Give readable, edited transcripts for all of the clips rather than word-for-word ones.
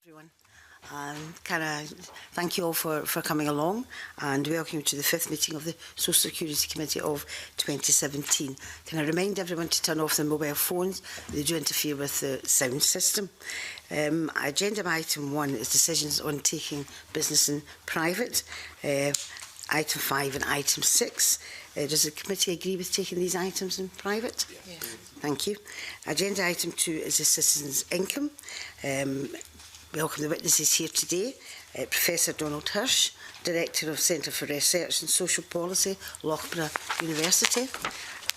Everyone. Thank you all for coming along, and welcome you to the 5th meeting of the Social Security Committee of 2017. Can I remind everyone to turn off their mobile phones? They do interfere with the sound system. Agenda item 1 is decisions on taking business in private. Item 5 and item 6. Does the committee agree with taking these items in private? Yes. Thank you. Agenda item 2 is the citizens' income. Welcome the witnesses here today. Professor Donald Hirsch, Director of Centre for Research and Social Policy, Loughborough University.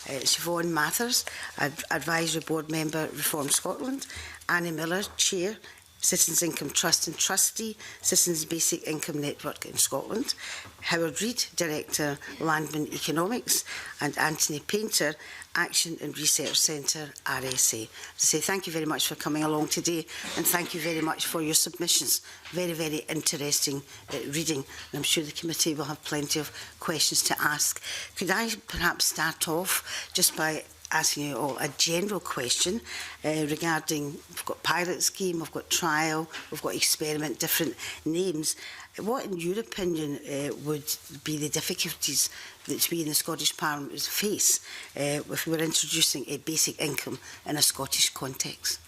Siobhan Mathers, Advisory Board Member, Reform Scotland. Annie Miller, Chair, Citizens Income Trust and Trustee, Citizens Basic Income Network in Scotland. Howard Reid, Director, Landman Economics. And Anthony Painter, Action and Research Centre, RSA. To say thank you very much for coming along today, and thank you very much for your submissions. Very, very interesting reading. And I'm sure the committee will have plenty of questions to ask. Could I perhaps start off just by asking you all a general question regarding, we've got pilot scheme, we've got trial, we've got experiment, different names. What, in your opinion, would be the difficulties that we in the Scottish Parliament would face if we were introducing a basic income in a Scottish context?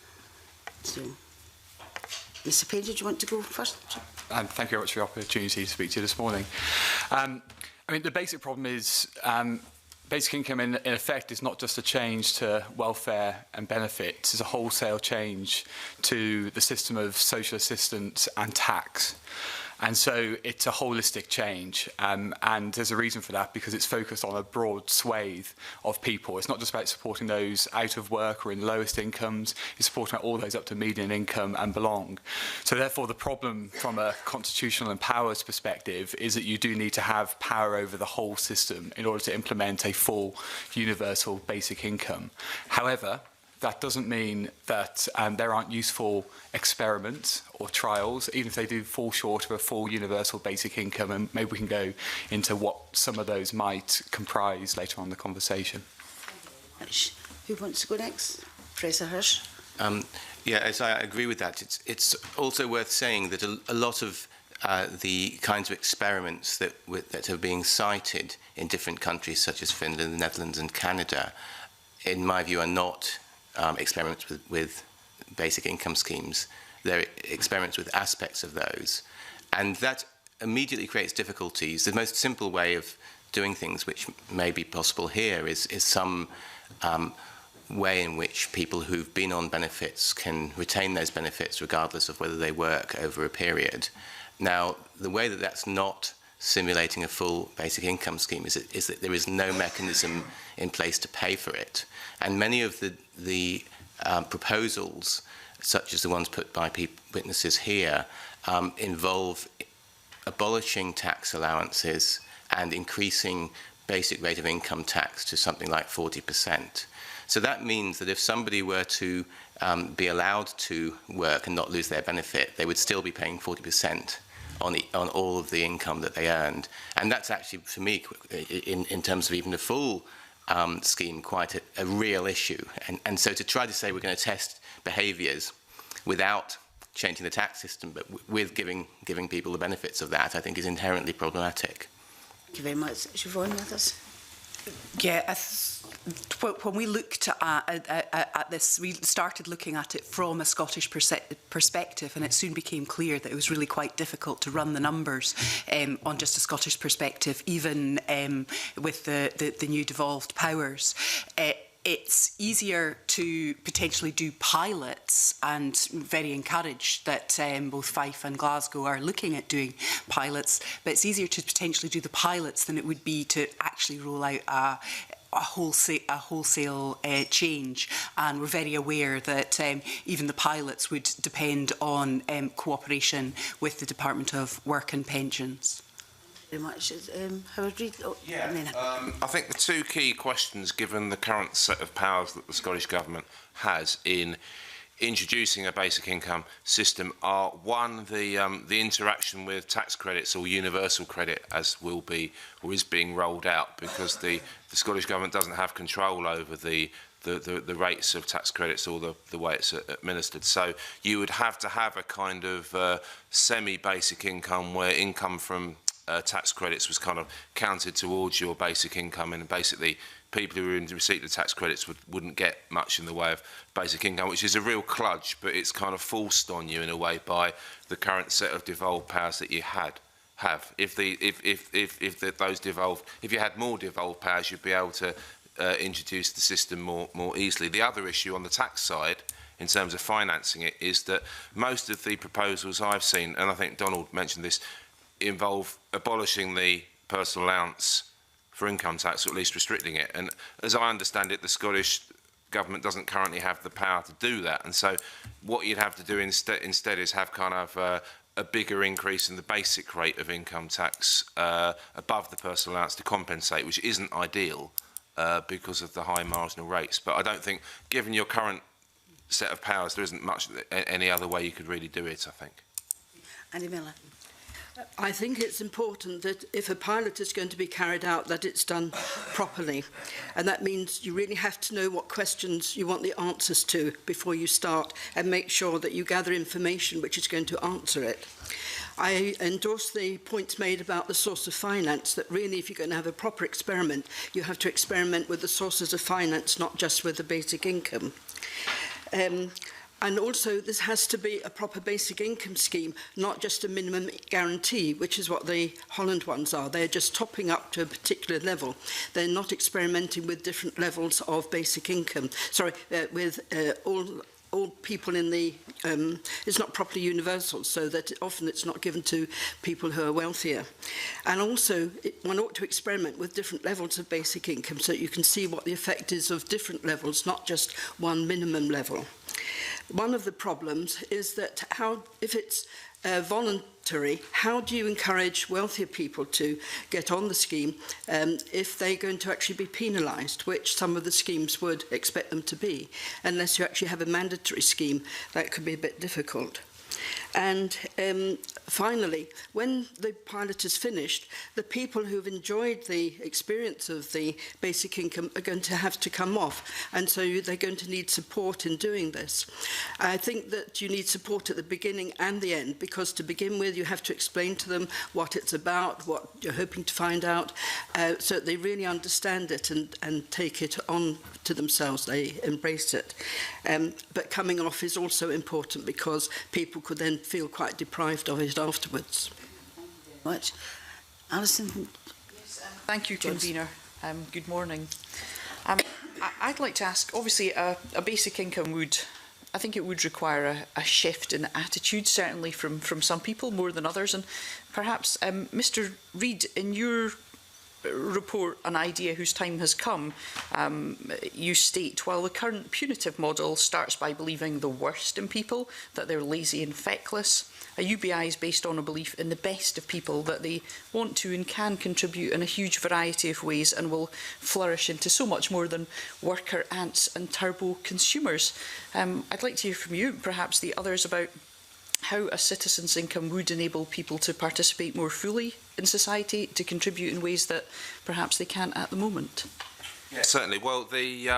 So, Mr. Painter, do you want to go first? Thank you very much for the opportunity to speak to you this morning. I mean, the basic problem is basic income, in effect, is not just a change to welfare and benefits, it's a wholesale change to the system of social assistance and tax. And so it's a holistic change, and there's a reason for that, because it's focused on a broad swathe of people. It's not just about supporting those out of work or in lowest incomes, it's supporting all those up to median income and belong. So therefore the problem from a constitutional and powers perspective is that you do need to have power over the whole system in order to implement a full universal basic income. However, that doesn't mean that there aren't useful experiments or trials, even if they do fall short of a full universal basic income, and maybe we can go into what some of those might comprise later on in the conversation. Who wants to go next? Professor Hirsch. Yes, I agree with that. It's also worth saying that a lot of the kinds of experiments that are being cited in different countries, such as Finland, the Netherlands and Canada, in my view, are not experiments with basic income schemes. They're experiments with aspects of those. And that immediately creates difficulties. The most simple way of doing things, which may be possible here, is some way in which people who've been on benefits can retain those benefits regardless of whether they work over a period. Now, the way that that's not simulating a full basic income scheme is that there is no mechanism in place to pay for it. And many of the proposals, such as the ones put by witnesses here, involve abolishing tax allowances and increasing basic rate of income tax to something like 40%. So that means that if somebody were to be allowed to work and not lose their benefit, they would still be paying 40% on all of the income that they earned. And that's actually, for me, in terms of even a full scheme, quite a real issue. And so to try to say we're going to test behaviours without changing the tax system, but with giving people the benefits of that, I think is inherently problematic. Thank you very much. Siobhan Mathers. Yeah, when we looked at this, we started looking at it from a Scottish perspective, and it soon became clear that it was really quite difficult to run the numbers on just a Scottish perspective, even with the new devolved powers. It's easier to potentially do pilots, and very encouraged that both Fife and Glasgow are looking at doing pilots, but it's easier to potentially do the pilots than it would be to actually roll out a wholesale change. And we're very aware that even the pilots would depend on cooperation with the Department of Work and Pensions. Very much. Howard Reid. I think the two key questions, given the current set of powers that the Scottish Government has in introducing a basic income system, are one, the interaction with tax credits or universal credit, as will be or is being rolled out, because the Scottish Government doesn't have control over the the rates of tax credits or the way it's administered. So you would have to have a kind of semi-basic income where income from tax credits was kind of counted towards your basic income, and basically people who are in receipt of tax credits wouldn't get much in the way of basic income, which is a real kludge, but it's kind of forced on you in a way by the current set of devolved powers that you have. If you had more devolved powers, you'd be able to introduce the system more easily. The other issue on the tax side, in terms of financing it, is that most of the proposals I've seen, and I think Donald mentioned this, involve abolishing the personal allowance for income tax, or at least restricting it. And as I understand it, the Scottish Government doesn't currently have the power to do that. And so what you'd have to do instead is have kind of a bigger increase in the basic rate of income tax above the personal allowance to compensate, which isn't ideal because of the high marginal rates. But I don't think, given your current set of powers, there isn't much any other way you could really do it, I think. Annie Miller. I think it's important that if a pilot is going to be carried out, that it's done properly. And that means you really have to know what questions you want the answers to before you start, and make sure that you gather information which is going to answer it. I endorse the points made about the source of finance, that really if you're going to have a proper experiment, you have to experiment with the sources of finance, not just with the basic income. And also, this has to be a proper basic income scheme, not just a minimum guarantee, which is what the Holland ones are. They're just topping up to a particular level. They're not experimenting with different levels of basic income. Sorry, with all people in the... it's not properly universal, so that often it's not given to people who are wealthier. And also, one ought to experiment with different levels of basic income so that you can see what the effect is of different levels, not just one minimum level. One of the problems is that if it's voluntary, how do you encourage wealthier people to get on the scheme if they're going to actually be penalised, which some of the schemes would expect them to be? Unless you actually have a mandatory scheme, that could be a bit difficult. And finally, when the pilot is finished, the people who've enjoyed the experience of the basic income are going to have to come off, and so they're going to need support in doing this. I think that you need support at the beginning and the end, because to begin with you have to explain to them what it's about, what you're hoping to find out, so that they really understand it and take it on to themselves, they embrace it. But coming off is also important, because people could then feel quite deprived of it afterwards. Much. Alison? Yes, thank you, Convener. Good morning. I'd like to ask, obviously, a basic income I think it would require a shift in attitude, certainly from some people more than others. And perhaps, Mr. Reid, in your report, An Idea Whose Time Has Come, you state, while the current punitive model starts by believing the worst in people, that they're lazy and feckless, a UBI is based on a belief in the best of people, that they want to and can contribute in a huge variety of ways and will flourish into so much more than worker ants and turbo consumers. I'd like to hear from you, perhaps the others, about how a citizen's income would enable people to participate more fully in society, to contribute in ways that perhaps they can't at the moment. Yeah, certainly. Well, the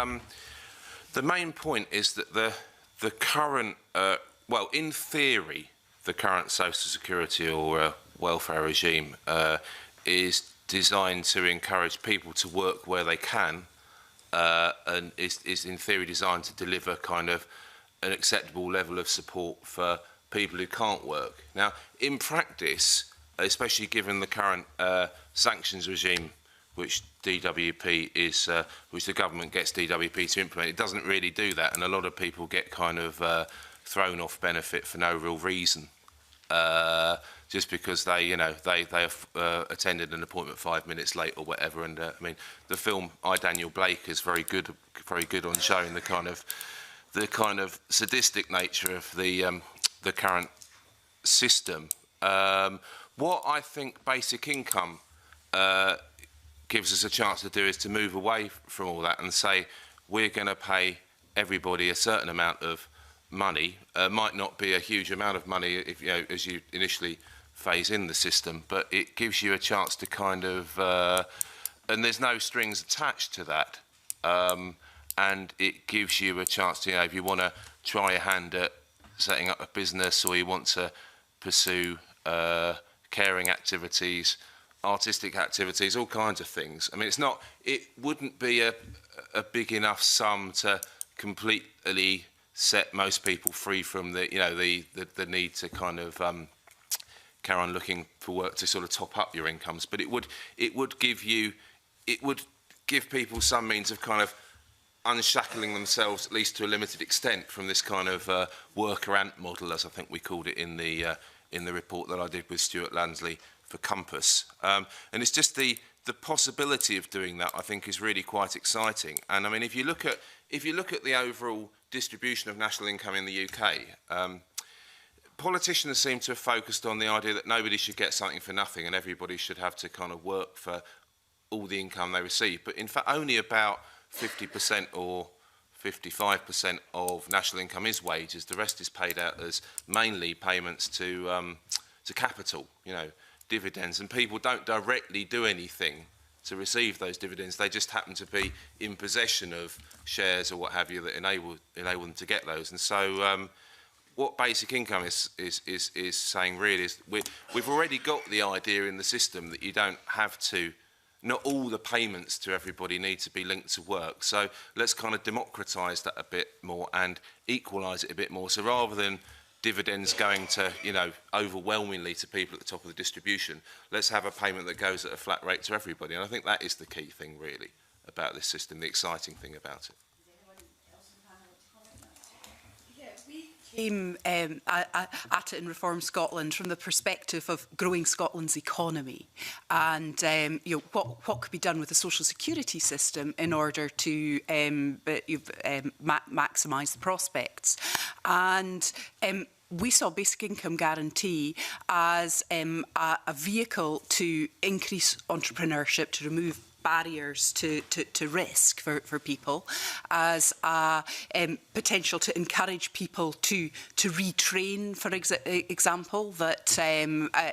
main point is that the current, well, in theory, the current social security or welfare regime is designed to encourage people to work where they can, and is in theory designed to deliver kind of an acceptable level of support for people who can't work. Now, in practice, especially given the current sanctions regime, which DWP is, which the government gets DWP to implement, it doesn't really do that, and a lot of people get kind of thrown off benefit for no real reason, just because they attended an appointment 5 minutes late or whatever. And I mean, the film I, Daniel Blake is very good on showing the kind of sadistic nature of the current system. What I think basic income gives us a chance to do is to move away from all that and say we're going to pay everybody a certain amount of money. Might not be a huge amount of money if as you initially phase in the system, but it gives you a chance to kind of and there's no strings attached to that. and it gives you a chance to, you know, if you want to try a hand at setting up a business, or you want to pursue caring activities, artistic activities, all kinds of things. I mean, it wouldn't be a big enough sum to completely set most people free from the, you know, the need to kind of carry on looking for work to sort of top up your incomes. But it would give people some means of kind of unshackling themselves, at least to a limited extent, from this kind of worker ant model, as I think we called it in the report that I did with Stuart Lansley for Compass. And it's just the possibility of doing that, I think, is really quite exciting. And I mean, if you look at the overall distribution of national income in the UK, politicians seem to have focused on the idea that nobody should get something for nothing and everybody should have to kind of work for all the income they receive. But in fact, only about 50% or 55% of national income is wages. The rest is paid out as mainly payments to capital, you know, dividends. And people don't directly do anything to receive those dividends. They just happen to be in possession of shares or what have you that enable them to get those. And so what basic income is saying really is we've already got the idea in the system that you don't have to, not all the payments to everybody need to be linked to work. So let's kind of democratise that a bit more and equalise it a bit more. So rather than dividends going to, you know, overwhelmingly to people at the top of the distribution, let's have a payment that goes at a flat rate to everybody. And I think that is the key thing really about this system, the exciting thing about it. Came at it in Reform Scotland from the perspective of growing Scotland's economy and you know, what could be done with the social security system in order to maximise the prospects. And we saw basic income guarantee as a vehicle to increase entrepreneurship, to remove barriers to risk for people, as a potential to encourage people to retrain, for example, that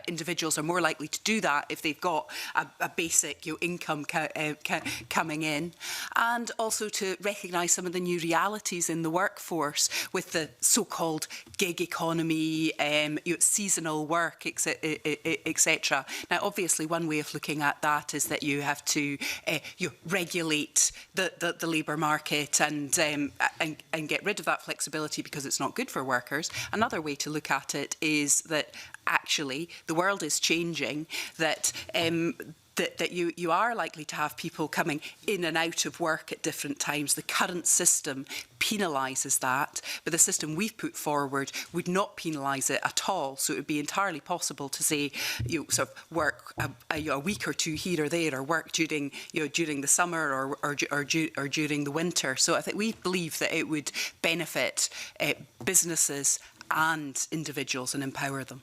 individuals are more likely to do that if they've got a basic income coming in, and also to recognise some of the new realities in the workforce with the so-called gig economy, seasonal work, etc. Now, obviously, one way of looking at that is that you have to regulate the labour market and get rid of that flexibility because it's not good for workers. Another way to look at it is that actually the world is changing, that that you are likely to have people coming in and out of work at different times. The current system penalises that, but the system we've put forward would not penalise it at all. So it would be entirely possible to say, sort of work a week or two here or there, or work during the summer or during the winter. So I think we believe that it would benefit businesses and individuals and empower them.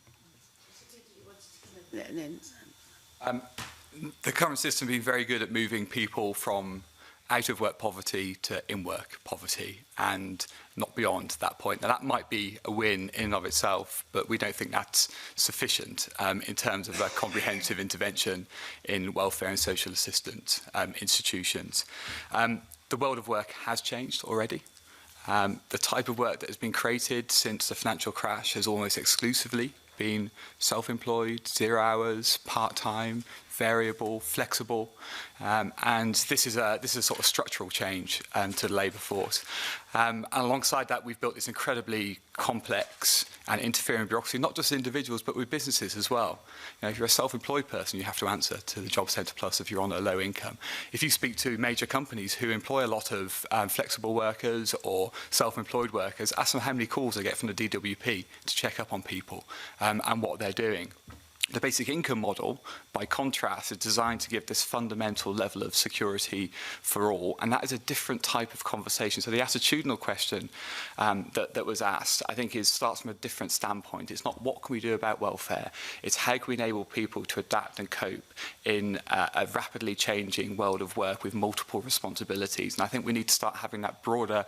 The current system has been very good at moving people from out-of-work poverty to in-work poverty and not beyond that point. Now, that might be a win in and of itself, but we don't think that's sufficient in terms of a comprehensive intervention in welfare and social assistance institutions. The world of work has changed already. The type of work that has been created since the financial crash has almost exclusively been self-employed, 0 hours, part-time, variable, flexible, and this is a sort of structural change to the labour force. And alongside that, we've built this incredibly complex and interfering bureaucracy, not just individuals, but with businesses as well. If you're a self-employed person, you have to answer to the Job Centre Plus if you're on a low income. If you speak to major companies who employ a lot of flexible workers or self-employed workers, ask them how many calls they get from the DWP to check up on people and what they're doing. The basic income model, by contrast, is designed to give this fundamental level of security for all, and that is a different type of conversation. So the attitudinal question that was asked, I think, starts from a different standpoint. It's not what can we do about welfare, it's how can we enable people to adapt and cope in a rapidly changing world of work with multiple responsibilities. And I think we need to start having that broader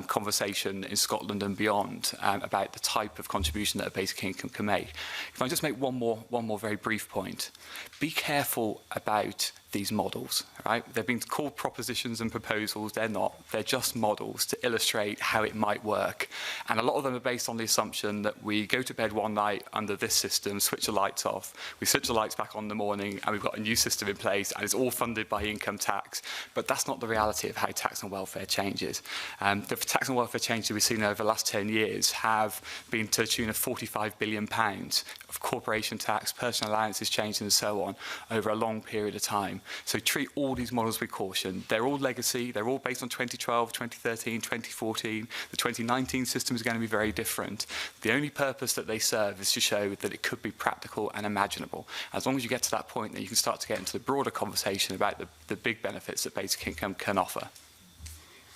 conversation in Scotland and beyond about the type of contribution that a basic income can make. If I just make one more very brief point. Be careful about these models, right? They've been called propositions and proposals. They're not. They're just models to illustrate how it might work. And a lot of them are based on the assumption that we go to bed one night under this system, switch the lights off, we switch the lights back on in the morning, and we've got a new system in place, and it's all funded by income tax. But that's not the reality of how tax and welfare changes. The tax and welfare changes we've seen over the last 10 years have been to the tune of £45 billion of corporation tax, personal allowances changed, and so on over a long period of time. So treat all these models with caution. They're all legacy. They're all based on 2012, 2013, 2014. The 2019 system is going to be very different. The only purpose that they serve is to show that it could be practical and imaginable. As long as you get to that point, then you can start to get into the broader conversation about the big benefits that basic income can offer.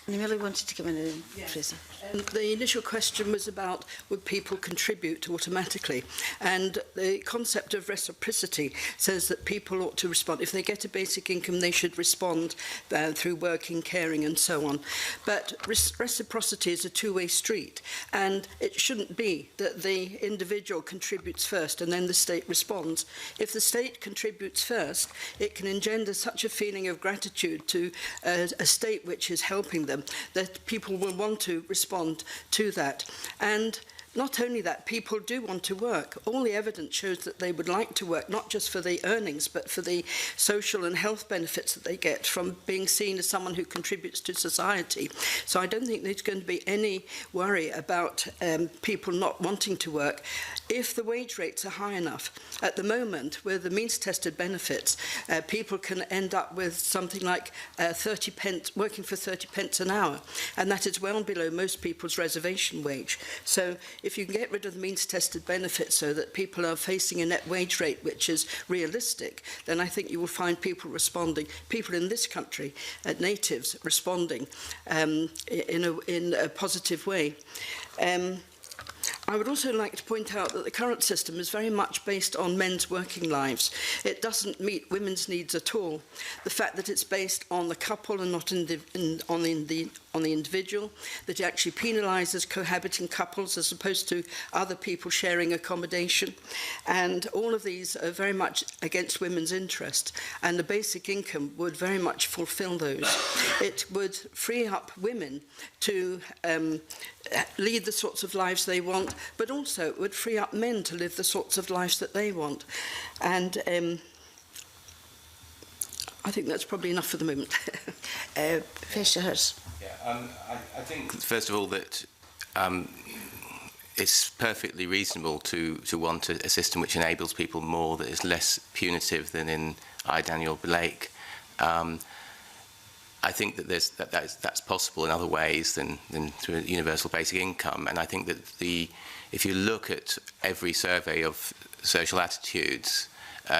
And I really wanted to come in, Fraser. The initial question was about would people contribute automatically, and the concept of reciprocity says that people ought to respond. If they get a basic income, they should respond through working, caring and so on. But reciprocity is a two-way street, and it shouldn't be that the individual contributes first and then the state responds. If the state contributes first, it can engender such a feeling of gratitude to a state which is helping them, that people will want to respond to that. And not only that, people do want to work. All the evidence shows that they would like to work, not just for the earnings, but for the social and health benefits that they get from being seen as someone who contributes to society. So I don't think there's going to be any worry about people not wanting to work if the wage rates are high enough. At the moment, with the means-tested benefits, people can end up with something like 30 pence, working for 30 pence an hour, and that is well below most people's reservation wage. So if you can get rid of the means-tested benefits so that people are facing a net wage rate which is realistic, then I think you will find people responding, people in this country, natives, responding in a positive way. I would also like to point out that the current system is very much based on men's working lives. It doesn't meet women's needs at all. The fact that it's based on the couple and not on the individual, that it actually penalises cohabiting couples as opposed to other people sharing accommodation. And all of these are very much against women's interest, and the basic income would very much fulfil those. It would free up women to lead the sorts of lives they want, but also it would free up men to live the sorts of lives that they want. And I think that's probably enough for the moment. Fisher Hurst. Yeah, I think, first of all, that it's perfectly reasonable to want a system which enables people more, that is less punitive than in I. Daniel Blake. I think that that's possible in other ways than through a universal basic income. And I think that if you look at every survey of social attitudes,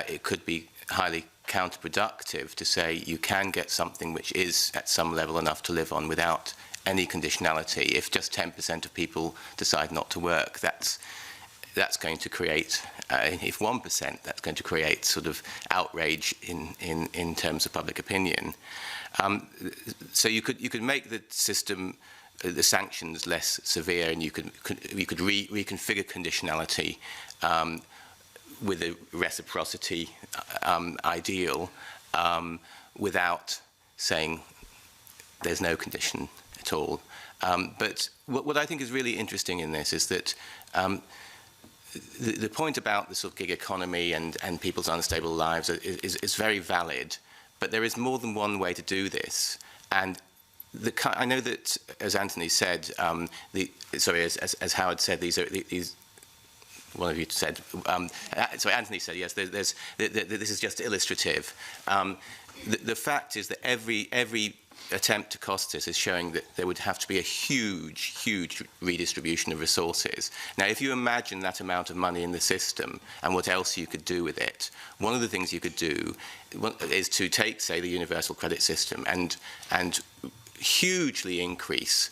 it could be highly counterproductive to say you can get something which is at some level enough to live on without any conditionality. If just 10% of people decide not to work, that's going to create, if 1%, that's going to create sort of outrage in terms of public opinion. So you could make the system, the sanctions less severe, and you could reconfigure conditionality with a reciprocity ideal without saying there's no condition at all. But what I think is really interesting in this is that the point about the sort of gig economy and people's unstable lives is very valid, but there is more than one way to do this. And I know that, as Anthony said, as Howard said, these one of you said, sorry, Anthony said, yes, this is just illustrative. The fact is that every attempt to cost this is showing that there would have to be a huge redistribution of resources. Now, if you imagine that amount of money in the system and what else you could do with it, one of the things you could do is to take, say, the universal credit system and hugely increase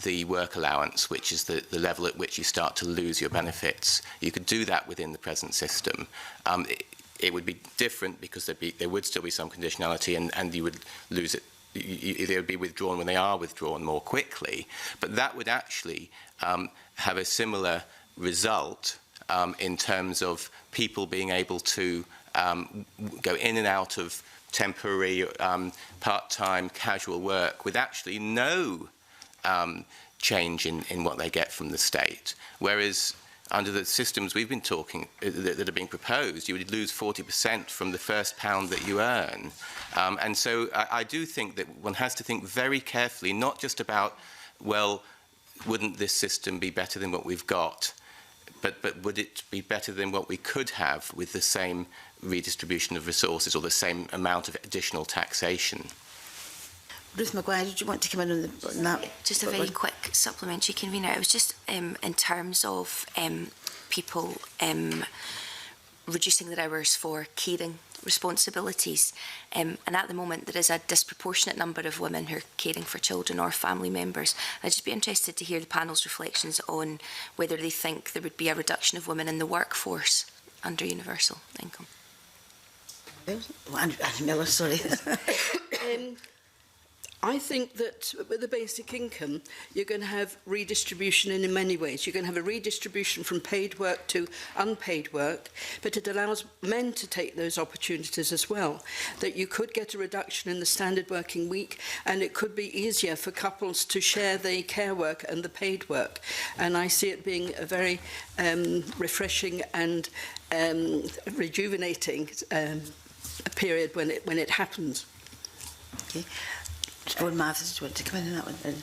the work allowance, which is the level at which you start to lose your benefits. You could do that within the present system. It would be different because there would still be some conditionality, and you would lose it. They would be withdrawn when they are withdrawn more quickly. But that would actually have a similar result in terms of people being able to go in and out of temporary, part-time, casual work with actually no change in what they get from the state. Whereas under the systems we've been talking that are being proposed, you would lose 40% from the first pound that you earn. And so I do think that one has to think very carefully, not just about, well, wouldn't this system be better than what we've got, but would it be better than what we could have with the same redistribution of resources or the same amount of additional taxation? Ruth Maguire, did you want to come in on that? Just a very quick supplementary, Convener. It was just in terms of people reducing their hours for caring responsibilities. And at the moment, there is a disproportionate number of women who are caring for children or family members. I'd just be interested to hear the panel's reflections on whether they think there would be a reduction of women in the workforce under universal income. Annie Miller, sorry. I think that with the basic income, you're going to have redistribution in many ways. You're going to have a redistribution from paid work to unpaid work, but it allows men to take those opportunities as well. That you could get a reduction in the standard working week, and it could be easier for couples to share the care work and the paid work. And I see it being a very refreshing and rejuvenating period when it happens. Okay. Lord Mathers, do you want to come in on that one?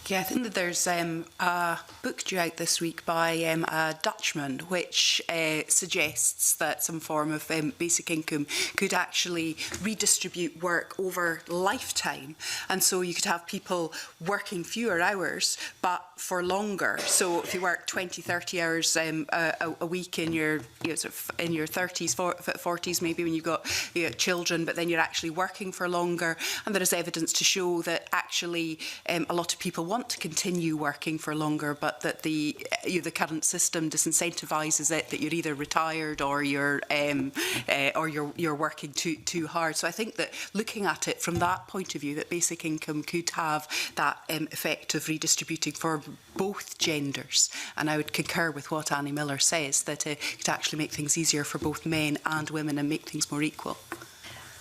Yeah, I think that there's a book due out this week by a Dutchman which suggests that some form of basic income could actually redistribute work over lifetime. And so you could have people working fewer hours but for longer. So if you work 20, 30 hours a week in your, sort of in your 30s, 40s maybe when you've got children, but then you're actually working for longer. And there is evidence to show that actually a lot of people want to continue working for longer, but that the current system disincentivises it, that you're either retired or you're working too hard. So I think that looking at it from that point of view, that basic income could have that effect of redistributing for both genders. And I would concur with what Annie Miller says, that it could actually make things easier for both men and women and make things more equal.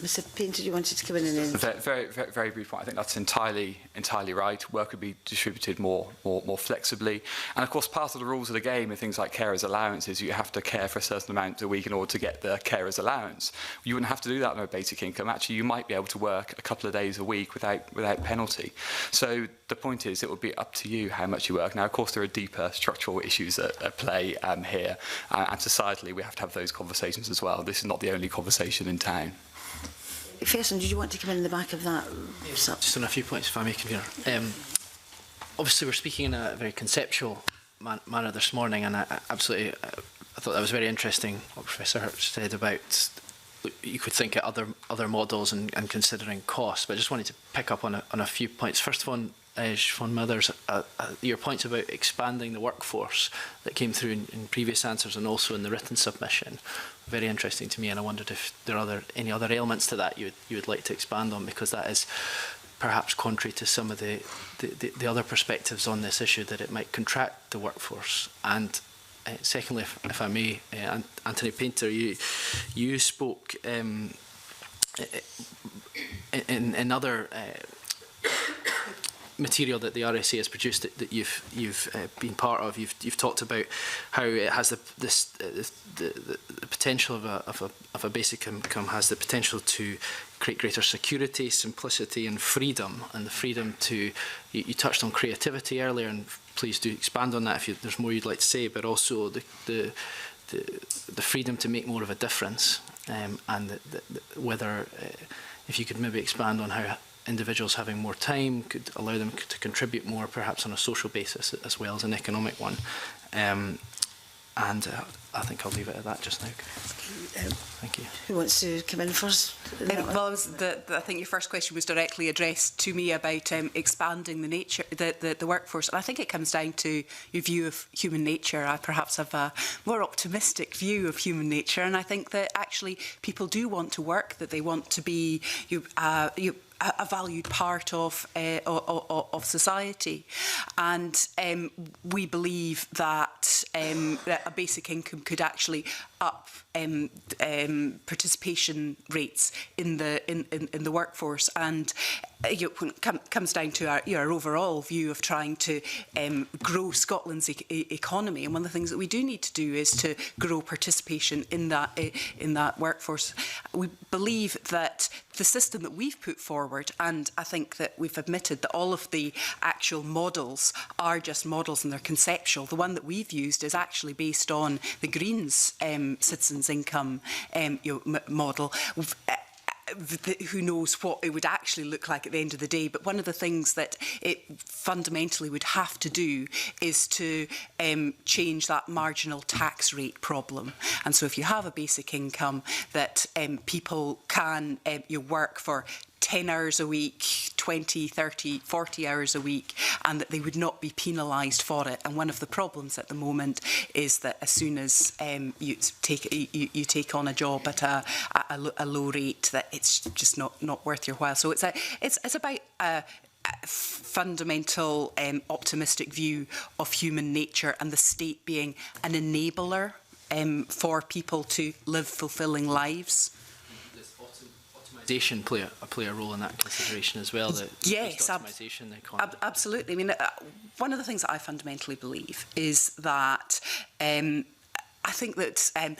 Mr. Painter, you wanted to come in and then... Very brief point. I think that's entirely right. Work could be distributed more flexibly. And of course, part of the rules of the game are things like carers' allowances. You have to care for a certain amount a week in order to get the carers' allowance. You wouldn't have to do that on a basic income. Actually, you might be able to work a couple of days a week without penalty. So the point is, it would be up to you how much you work. Now, of course, there are deeper structural issues at play here. And societally, we have to have those conversations as well. This is not the only conversation in town. Ferguson, did you want to come in the back of that? Just on a few points, if I may, Convener. Obviously, we're speaking in a very conceptual manner this morning, and I thought that was very interesting what Professor Hurt said about you could think at other models and considering costs. But I just wanted to pick up on a few points. First one, Siobhan Mithers, your points about expanding the workforce that came through in previous answers and also in the written submission, very interesting to me, and I wondered if there are any other elements to that you would like to expand on, because that is perhaps contrary to some of the other perspectives on this issue, that it might contract the workforce. And secondly, if I may, Anthony Painter, you spoke in other material that the RSA has produced that you've been part of. You've talked about how it has the potential of a basic income has the potential to create greater security, simplicity, and freedom. And the freedom to you touched on creativity earlier, and please do expand on that if there's more you'd like to say. But also the freedom to make more of a difference, and whether if you could maybe expand on how individuals having more time could allow them to contribute more, perhaps on a social basis as well as an economic one. And I think I'll leave it at that just now. Thank you. Who wants to come in first? Well, I think your first question was directly addressed to me about expanding the workforce. And I think it comes down to your view of human nature. I perhaps have a more optimistic view of human nature. And I think that actually people do want to work, that they want to be a valued part of society. And we believe that, that a basic income could actually up participation rates in the workforce, and when it comes down to our overall view of trying to grow Scotland's economy. And one of the things that we do need to do is to grow participation in that workforce. We believe that the system that we've put forward, and I think that we've admitted that all of the actual models are just models and they're conceptual. The one that we've used is actually based on the Greens citizens' income model. Who knows what it would actually look like at the end of the day, but one of the things that it fundamentally would have to do is to change that marginal tax rate problem. And so if you have a basic income that people can work for 10 hours a week, 20, 30, 40 hours a week, and that they would not be penalised for it. And one of the problems at the moment is that as soon as you take on a job at a low rate, that it's just not worth your while. So it's about a fundamental optimistic view of human nature, and the state being an enabler for people to live fulfilling lives. Play a role in that consideration as well. Yes, absolutely. I mean, one of the things that I fundamentally believe is that I think that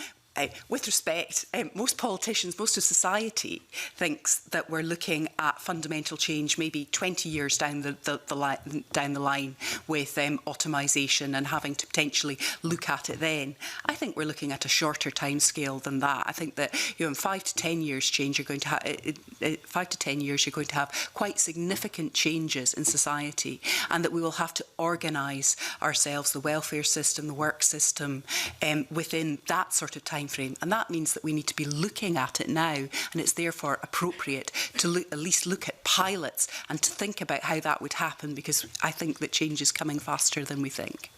with respect, most politicians, most of society thinks that we're looking at fundamental change maybe 20 years down the line with automisation and having to potentially look at it then. I think we're looking at a shorter time scale than that. I think that in 5 to 10 years change, you're going to have 5 to 10 years, you're going to have quite significant changes in society, and that we will have to organise ourselves, the welfare system, the work system, within that sort of time frame, and that means that we need to be looking at it now, and it's therefore appropriate to at least look at pilots and to think about how that would happen, because I think that change is coming faster than we think.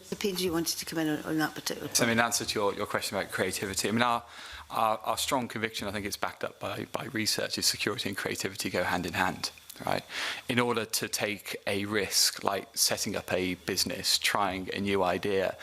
Mr. Payne, you wanted to come in on that particular point? So, in answer to your question about creativity, I mean, our strong conviction, I think it's backed up by research, is security and creativity go hand in hand. Right? In order to take a risk like setting up a business, trying a new idea,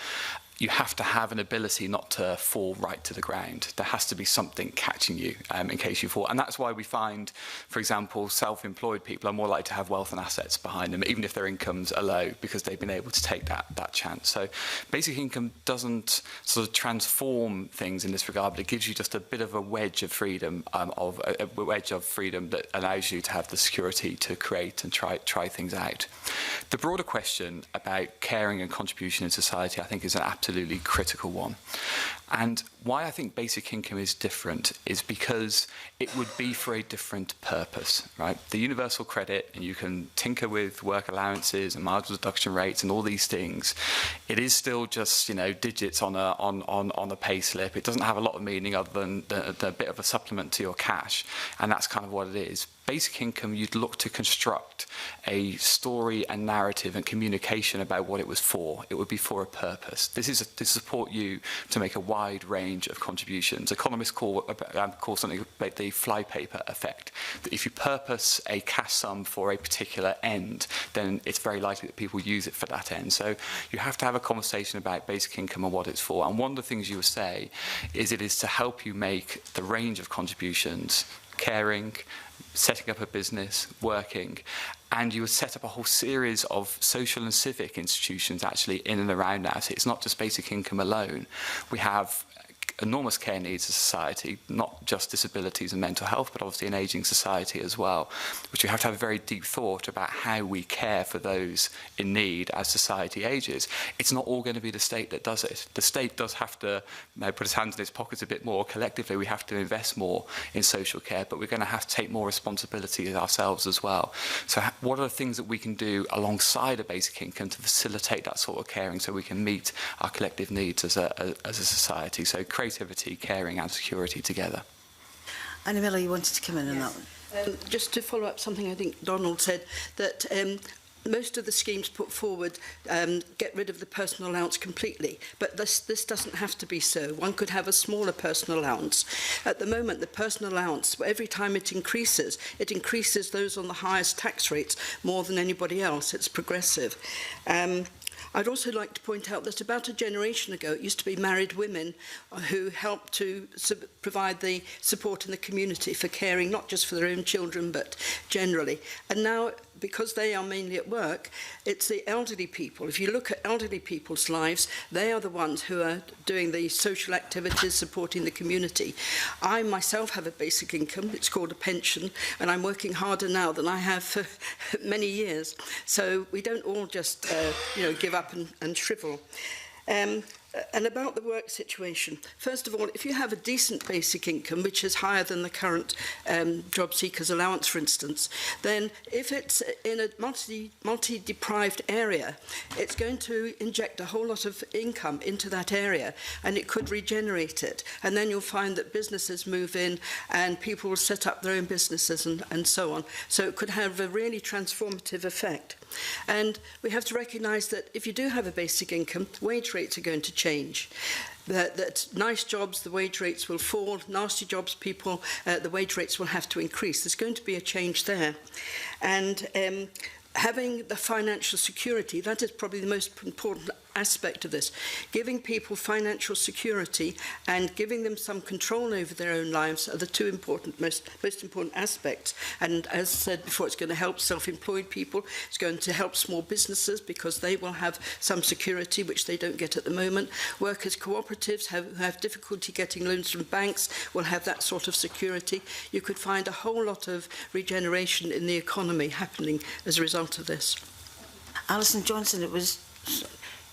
you have to have an ability not to fall right to the ground. There has to be something catching you in case you fall. And that's why we find, for example, self-employed people are more likely to have wealth and assets behind them, even if their incomes are low, because they've been able to take that chance. So basic income doesn't sort of transform things in this regard, but it gives you just a bit of a wedge of freedom, that allows you to have the security to create and try things out. The broader question about caring and contribution in society, I think, is an absolutely critical one. And why I think basic income is different is because it would be for a different purpose, right? The universal credit, and you can tinker with work allowances and marginal deduction rates and all these things. It is still just, digits on a pay slip. It doesn't have a lot of meaning other than the bit of a supplement to your cash, and that's kind of what it is. Basic income, you'd look to construct a story and narrative and communication about what it was for. It would be for a purpose. This is to support you to make a wide range of contributions. Economists call something like the flypaper effect. That if you purpose a cash sum for a particular end, then it's very likely that people use it for that end. So you have to have a conversation about basic income and what it's for. And one of the things you would say is it is to help you make the range of contributions, caring, setting up a business, working, and you would set up a whole series of social and civic institutions actually in and around that. So it's not just basic income alone. We have enormous care needs as a society, not just disabilities and mental health, but obviously an ageing society as well, which we have to have a very deep thought about how we care for those in need as society ages. It's not all going to be the state that does it. The state does have to put its hands in its pockets a bit more. Collectively, we have to invest more in social care, but we're going to have to take more responsibility ourselves as well. So what are the things that we can do alongside a basic income to facilitate that sort of caring so we can meet our collective needs as a society? So creativity, caring and security together. Anna Miller, you wanted to come in on that one? Just to follow up something I think Donald said, that most of the schemes put forward get rid of the personal allowance completely, but this doesn't have to be so. One could have a smaller personal allowance. At the moment, the personal allowance, every time it increases those on the highest tax rates more than anybody else. It's progressive. I'd also like to point out that about a generation ago, it used to be married women who helped to provide the support in the community for caring, not just for their own children, but generally. And now, because they are mainly at work, it's the elderly people. If you look at elderly people's lives, they are the ones who are doing the social activities, supporting the community. I myself have a basic income. It's called a pension, and I'm working harder now than I have for many years. So we don't all just give up and shrivel. And about the work situation, first of all, if you have a decent basic income, which is higher than the current job seekers allowance, for instance, then if it's in a multi-deprived area, it's going to inject a whole lot of income into that area, and it could regenerate it. And then you'll find that businesses move in and people will set up their own businesses and so on. So it could have a really transformative effect. And we have to recognise that if you do have a basic income, wage rates are going to change. That nice jobs, the wage rates will fall. Nasty jobs, the wage rates will have to increase. There's going to be a change there. And having the financial security, that is probably the most important aspect of this. Giving people financial security and giving them some control over their own lives are the two most important aspects. And as said before, it's going to help self-employed people. It's going to help small businesses because they will have some security which they don't get at the moment. Workers' cooperatives who have difficulty getting loans from banks will have that sort of security. You could find a whole lot of regeneration in the economy happening as a result of this. Alison Johnson, it was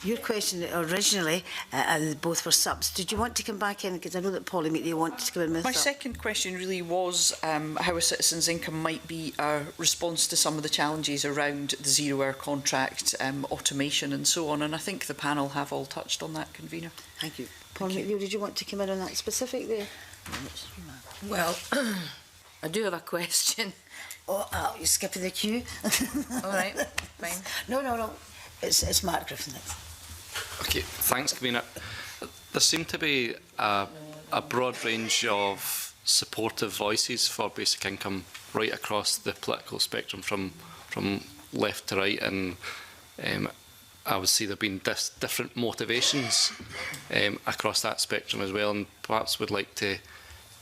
your question originally, and both were subs. Did you want to come back in? Because I know that Polly Meatley wanted to come in with My second question really was how a citizen's income might be a response to some of the challenges around the zero-hour contract, automation and so on. And I think the panel have all touched on that, Convener. Thank you. Polly Meatley, did you want to come in on that specific there? Well, I do have a question. Oh, you're skipping the queue. All right, fine. No. It's Mark Griffin. Okay, thanks, Convener. There seem to be a broad range of supportive voices for basic income right across the political spectrum, from left to right, and I would say there have been different motivations across that spectrum as well, and perhaps would like to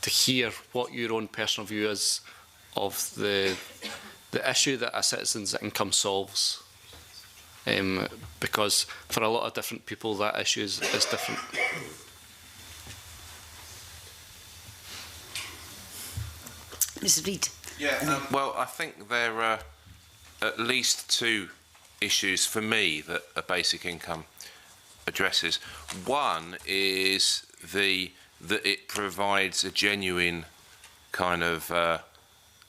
hear what your own personal view is of the issue that a citizen's income solves. Because for a lot of different people that issue is different. Mrs. Reid. Yeah, well, I think there are at least two issues for me that a basic income addresses. One is that it provides a genuine kind of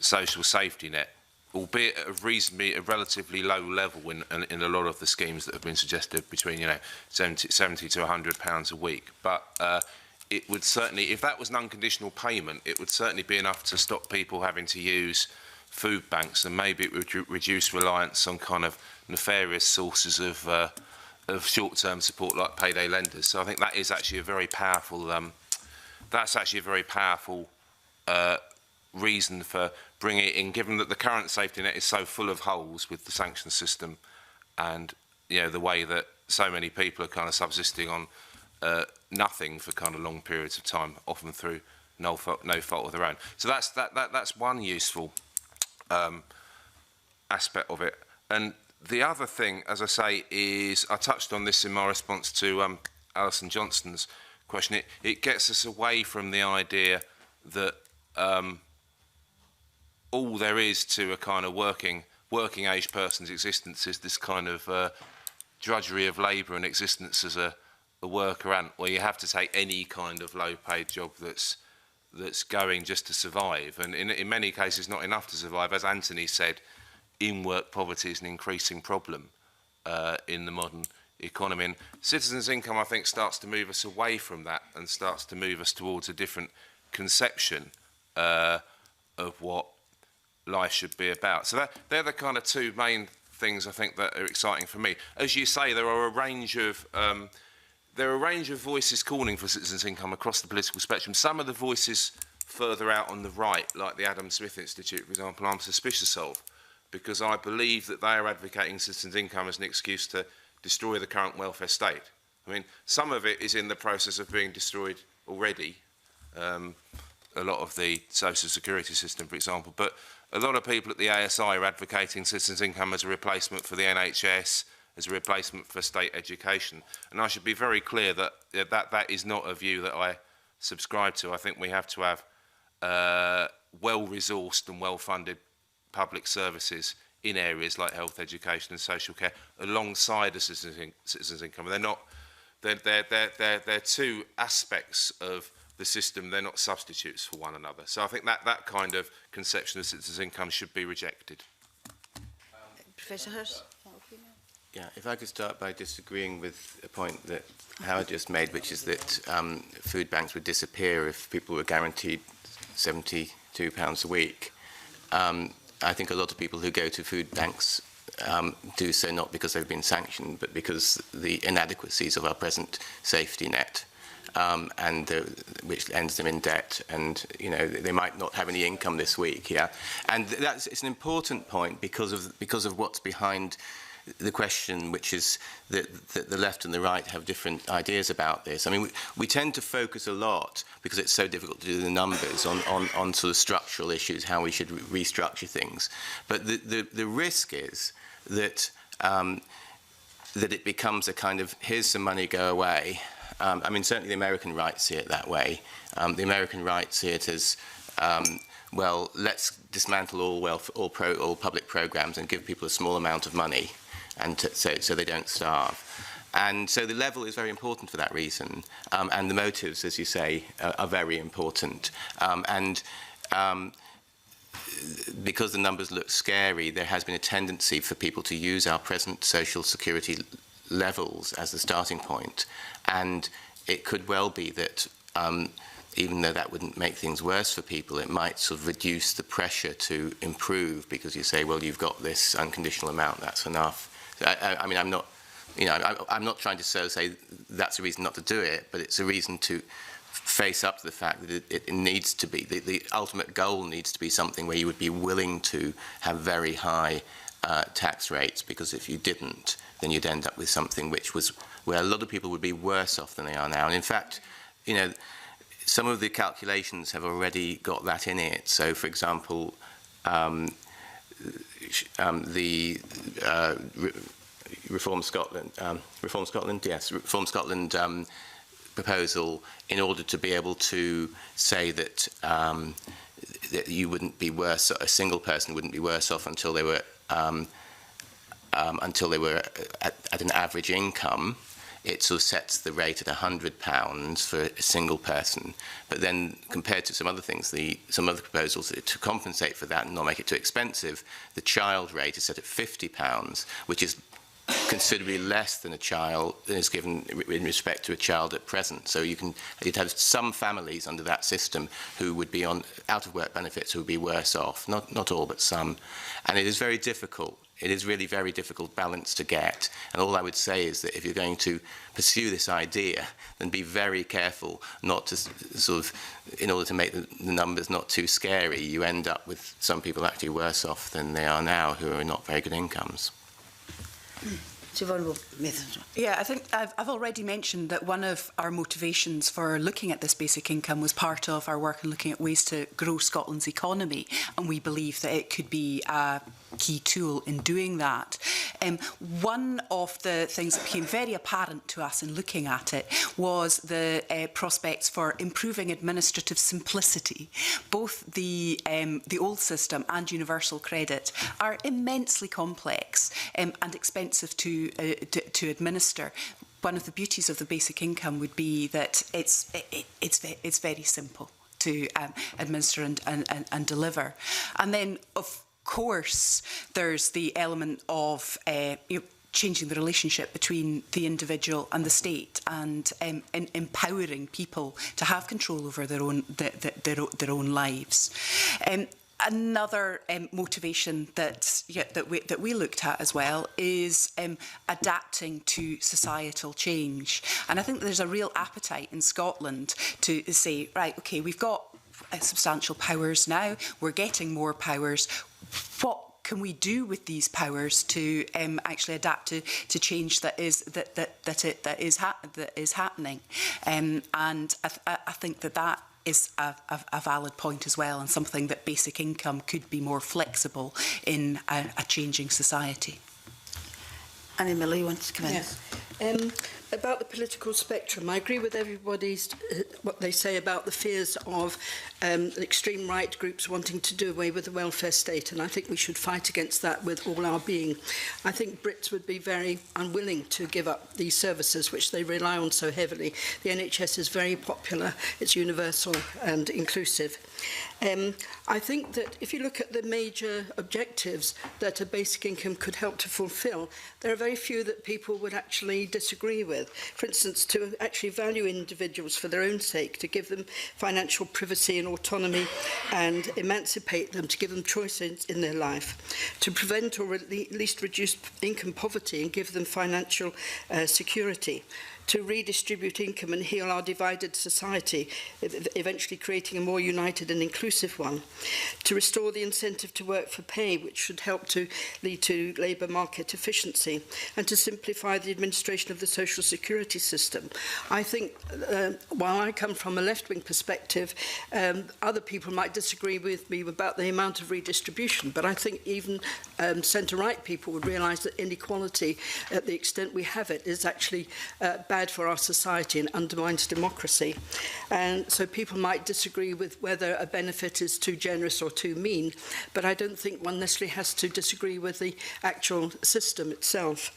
social safety net, albeit at a relatively low level in a lot of the schemes that have been suggested, between 70 to £100 a week. But it would certainly, if that was an unconditional payment, it would certainly be enough to stop people having to use food banks, and maybe it would reduce reliance on kind of nefarious sources of short-term support like payday lenders. So I think that is actually a very powerful. That's actually a very powerful reason for bringing it in, given that the current safety net is so full of holes with the sanction system, and the way that so many people are kind of subsisting on nothing for kind of long periods of time, often through no fault of their own. So that's one useful aspect of it. And the other thing, as I say, is I touched on this in my response to Alison Johnston's question. It gets us away from the idea that all there is to a kind of working age person's existence is this kind of drudgery of labour and existence as a worker ant, where you have to take any kind of low-paid job that's going just to survive, and in many cases not enough to survive. As Anthony said, in-work poverty is an increasing problem in the modern economy, and citizens' income, I think, starts to move us away from that and starts to move us towards a different conception of what life should be about. So they're the kind of two main things I think that are exciting for me. As you say, there are a range of voices calling for citizens' income across the political spectrum. Some of the voices further out on the right, like the Adam Smith Institute, for example, I'm suspicious of, because I believe that they are advocating citizens' income as an excuse to destroy the current welfare state. I mean, some of it is in the process of being destroyed already, a lot of the social security system, for example, but a lot of people at the ASI are advocating citizens' income as a replacement for the NHS, as a replacement for state education. And I should be very clear that that is not a view that I subscribe to. I think we have to have well-resourced and well-funded public services in areas like health, education and social care alongside the citizens' income. They're two aspects of the system. They're not substitutes for one another. So I think that kind of conception of citizens' income should be rejected. Professor Hurst? Yeah, if I could start by disagreeing with a point that Howard just made, which is that food banks would disappear if people were guaranteed £72 a week. I think a lot of people who go to food banks do so not because they've been sanctioned, but because the inadequacies of our present safety net, which ends them in debt, and they might not have any income this week. Yeah, and it's an important point because of what's behind the question, which is that the left and the right have different ideas about this. I mean, we tend to focus a lot, because it's so difficult to do the numbers, on sort of structural issues, how we should restructure things. But the risk is that that it becomes a kind of, here's some money, go away. I mean, certainly the American right see it that way. The American right see it as, well, let's dismantle all public programs and give people a small amount of money, and so they don't starve. And so the level is very important for that reason. And the motives, as you say, are very important. Because the numbers look scary, there has been a tendency for people to use our present social security levels as the starting point. And it could well be that even though that wouldn't make things worse for people, it might sort of reduce the pressure to improve, because you say, well, you've got this unconditional amount, that's enough. I mean, I'm not trying to say that's a reason not to do it, but it's a reason to face up to the fact that it needs to be, the ultimate goal needs to be something where you would be willing to have very high tax rates, because if you didn't, then you'd end up with something which was where a lot of people would be worse off than they are now. And in fact, some of the calculations have already got that in it. So, for example, the Reform Scotland proposal, in order to be able to say that that you wouldn't be worse, a single person wouldn't be worse off until they were at an average income. It sort of sets the rate at £100 for a single person. But then, compared to some other things, some other proposals to compensate for that and not make it too expensive, the child rate is set at £50, which is considerably less than is given in respect to a child at present. So you'd have some families under that system who would be on out-of-work benefits who would be worse off. Not all, but some. And it is very difficult. It is really very difficult balance to get. And all I would say is that if you're going to pursue this idea, then be very careful not to sort of, in order to make the numbers not too scary, you end up with some people actually worse off than they are now, who are not very good incomes. Yeah, I think I've already mentioned that one of our motivations for looking at this basic income was part of our work in looking at ways to grow Scotland's economy, and we believe that it could be a key tool in doing that. One of the things that became very apparent to us in looking at it was the prospects for improving administrative simplicity. Both the old system and universal credit are immensely complex and expensive to administer. One of the beauties of the basic income would be that it's very simple to administer and deliver. And then, of course, there's the element of changing the relationship between the individual and the state, and empowering people to have control over their own lives. Another motivation that we looked at as well is adapting to societal change. And I think there's a real appetite in Scotland to say, right, OK, we've got substantial powers now, we're getting more powers. What can we do with these powers to actually adapt to change that is happening? And I think that is a valid point as well, and something that basic income could be more flexible in a changing society. Annie Miller, you wanted to come in? Yes. About the political spectrum, I agree with everybody's what they say about the fears of extreme right groups wanting to do away with the welfare state, and I think we should fight against that with all our being. I think Brits would be very unwilling to give up these services which they rely on so heavily. The NHS is very popular, it's universal and inclusive. I think that if you look at the major objectives that a basic income could help to fulfil, there are very few that people would actually disagree with. For instance, to actually value individuals for their own sake, to give them financial privacy and autonomy and emancipate them, to give them choices in their life, to prevent or at least reduce income poverty and give them financial security, to redistribute income and heal our divided society, eventually creating a more united and inclusive one, to restore the incentive to work for pay, which should help to lead to labour market efficiency, and to simplify the administration of the social security system. I think, while I come from a left-wing perspective, other people might disagree with me about the amount of redistribution, but I think even centre-right people would realise that inequality, at the extent we have it, is actually bad for our society and undermines democracy. And so people might disagree with whether a benefit is too generous or too mean, but I don't think one necessarily has to disagree with the actual system itself.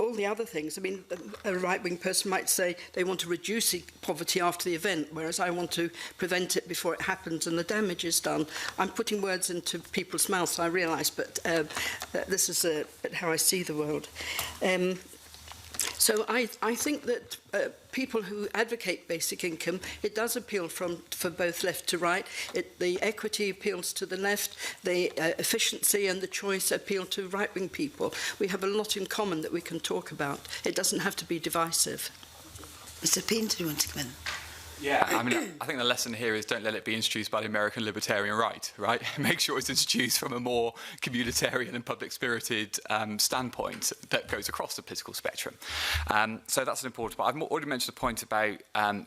All the other things, I mean, a right-wing person might say they want to reduce poverty after the event, whereas I want to prevent it before it happens and the damage is done. I'm putting words into people's mouths, I realise, but this is how I see the world. So I think that people who advocate basic income, it does appeal for both left to right. The equity appeals to the left, the efficiency and the choice appeal to right-wing people. We have a lot in common that we can talk about. It doesn't have to be divisive. Mr. Payne, do you want to come in? Yeah, I mean, I think the lesson here is don't let it be introduced by the American libertarian right? Make sure it's introduced from a more communitarian and public-spirited standpoint that goes across the political spectrum. So that's an important part. I've already mentioned a point about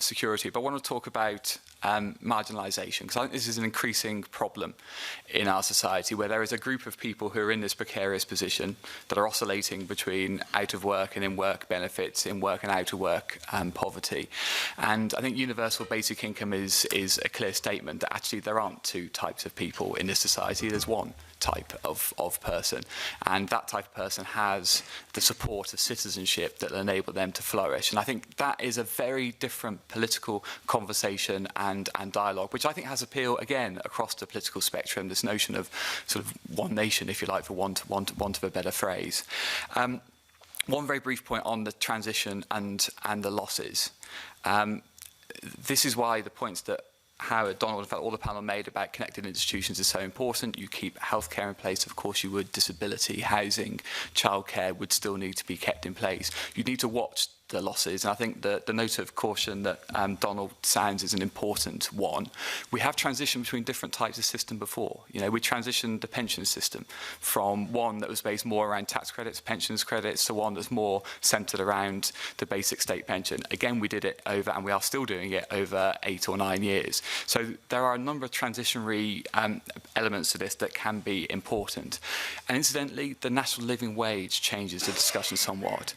security, but I want to talk about marginalisation, because I think this is an increasing problem in our society, where there is a group of people who are in this precarious position that are oscillating between out of work and in work benefits, in work and out of work poverty. And I think universal basic income is a clear statement that actually there aren't two types of people in this society, there's one type of person, and that type of person has the support of citizenship that will enable them to flourish. And I think that is a very different political conversation and dialogue, which I think has appeal again across the political spectrum, this notion of sort of one nation, if you like, for want of a better phrase. One very brief point on the transition and the losses. This is why the points that Howard, Donald, in fact, all the panel made about connected institutions is so important. You keep healthcare in place, of course you would. Disability, housing, childcare would still need to be kept in place. You need to watch the losses, and I think the note of caution that Donald sounds is an important one. We have transitioned between different types of system before. You know, we transitioned the pension system from one that was based more around tax credits, pensions credits, to one that's more centred around the basic state pension. Again, we did it over, and we are still doing it, over 8 or 9 years. So there are a number of transitionary elements to this that can be important. And incidentally, the national living wage changes the discussion somewhat.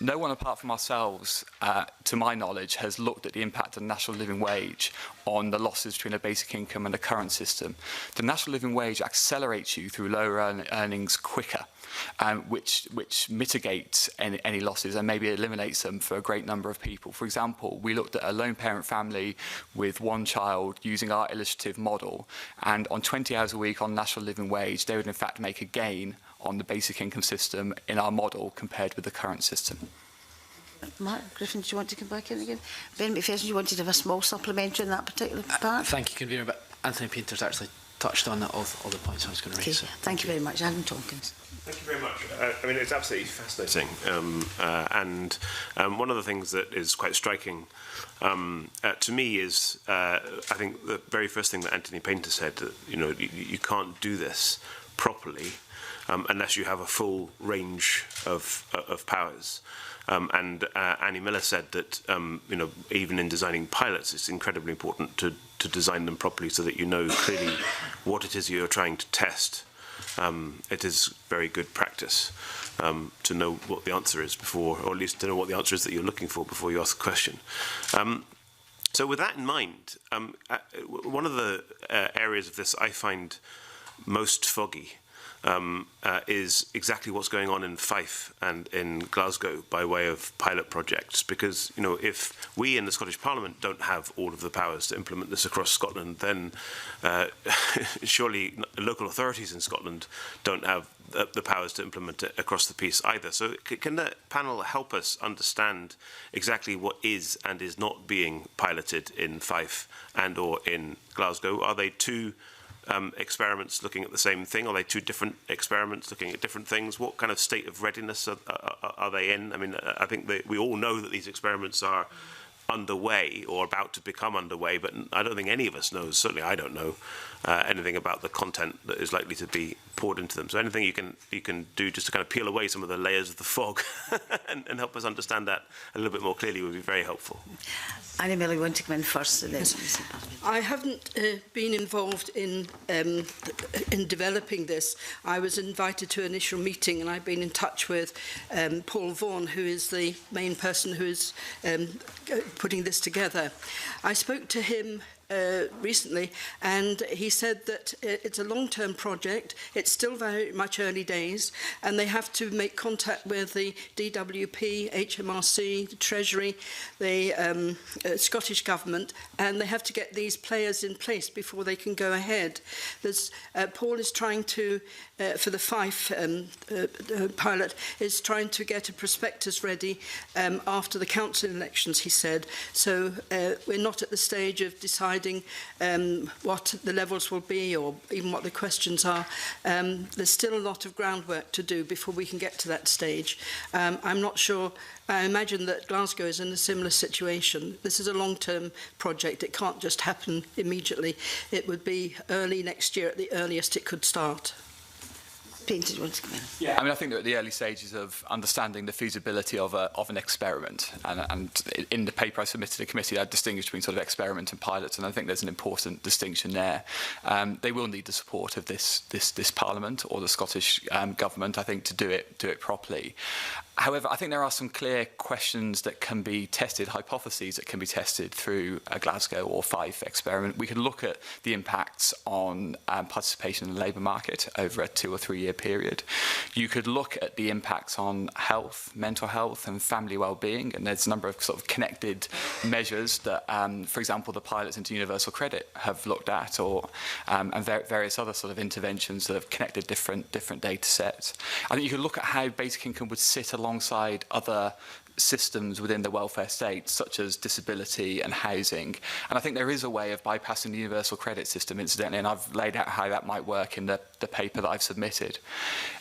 No one apart from ourselves, to my knowledge, has looked at the impact of the national living wage on the losses between a basic income and the current system. The national living wage accelerates you through lower earnings quicker, which mitigates any losses and maybe eliminates them for a great number of people. For example, we looked at a lone parent family with one child using our illustrative model, and on 20 hours a week on national living wage, they would in fact make a gain on the basic income system in our model compared with the current system. Mark Griffin, do you want to come back in again? Ben McPherson, you wanted to have a small supplementary in that particular part? Thank you, Convener. But Anthony Painter's actually touched on all the points I was going to raise. So. Thank you very much. Adam Tompkins. Thank you very much. I mean, it's absolutely fascinating. And one of the things that is quite striking to me is, I think, the very first thing that Anthony Painter said, that, you know, you can't do this properly unless you have a full range of powers. And Annie Miller said that, you know, even in designing pilots, it's incredibly important to design them properly so that you know clearly what it is you're trying to test. It is very good practice to know what the answer is before, or at least to know what the answer is that you're looking for before you ask a question. So with that in mind, one of the areas of this I find most foggy is exactly what's going on in Fife and in Glasgow by way of pilot projects. Because, you know, if we in the Scottish Parliament don't have all of the powers to implement this across Scotland, then surely local authorities in Scotland don't have the powers to implement it across the piece either. So can the panel help us understand exactly what is and is not being piloted in Fife and or in Glasgow? Are they two experiments looking at the same thing? Are they two different experiments looking at different things? What kind of state of readiness are they in? I mean, I think we all know that these experiments are underway or about to become underway, but I don't think any of us knows, certainly I don't know, anything about the content that is likely to be poured into them. So anything you can do just to kind of peel away some of the layers of the fog and help us understand that a little bit more clearly would be very helpful. Annie Miller, you want to come in first? And then I haven't been involved in developing this. I was invited to an initial meeting, and I've been in touch with Paul Vaughan, who is the main person who is putting this together. I spoke to him recently, and he said that it's a long-term project. It's still very much early days, and they have to make contact with the DWP, HMRC, the Treasury, the Scottish Government, and they have to get these players in place before they can go ahead. Paul is trying to, for the Fife pilot, is trying to get a prospectus ready after the council elections, he said. So we're not at the stage of deciding what the levels will be or even what the questions are. There's still a lot of groundwork to do before we can get to that stage. I'm not sure. I imagine that Glasgow is in a similar situation. This is a long-term project. It can't just happen immediately. It would be early next year at the earliest it could start. Painter, you want to come in? Yeah, I mean, I think they're at the early stages of understanding the feasibility of an experiment. And in the paper I submitted to the committee, I distinguished between sort of experiment and pilots, and I think there's an important distinction there. They will need the support of this Parliament or the Scottish Government, I think, to do it properly. However, I think there are some clear questions that can be tested, hypotheses that can be tested through a Glasgow or Fife experiment. We can look at the impacts on participation in the labour market over a 2 or 3 year period. You could look at the impacts on health, mental health and family well-being, and there's a number of sort of connected measures that, for example, the pilots into universal credit have looked at, or and various other sort of interventions that have connected different data sets. I think you could look at how basic income would sit alongside other systems within the welfare state, such as disability and housing. And I think there is a way of bypassing the universal credit system, incidentally, and I've laid out how that might work in the paper that I've submitted.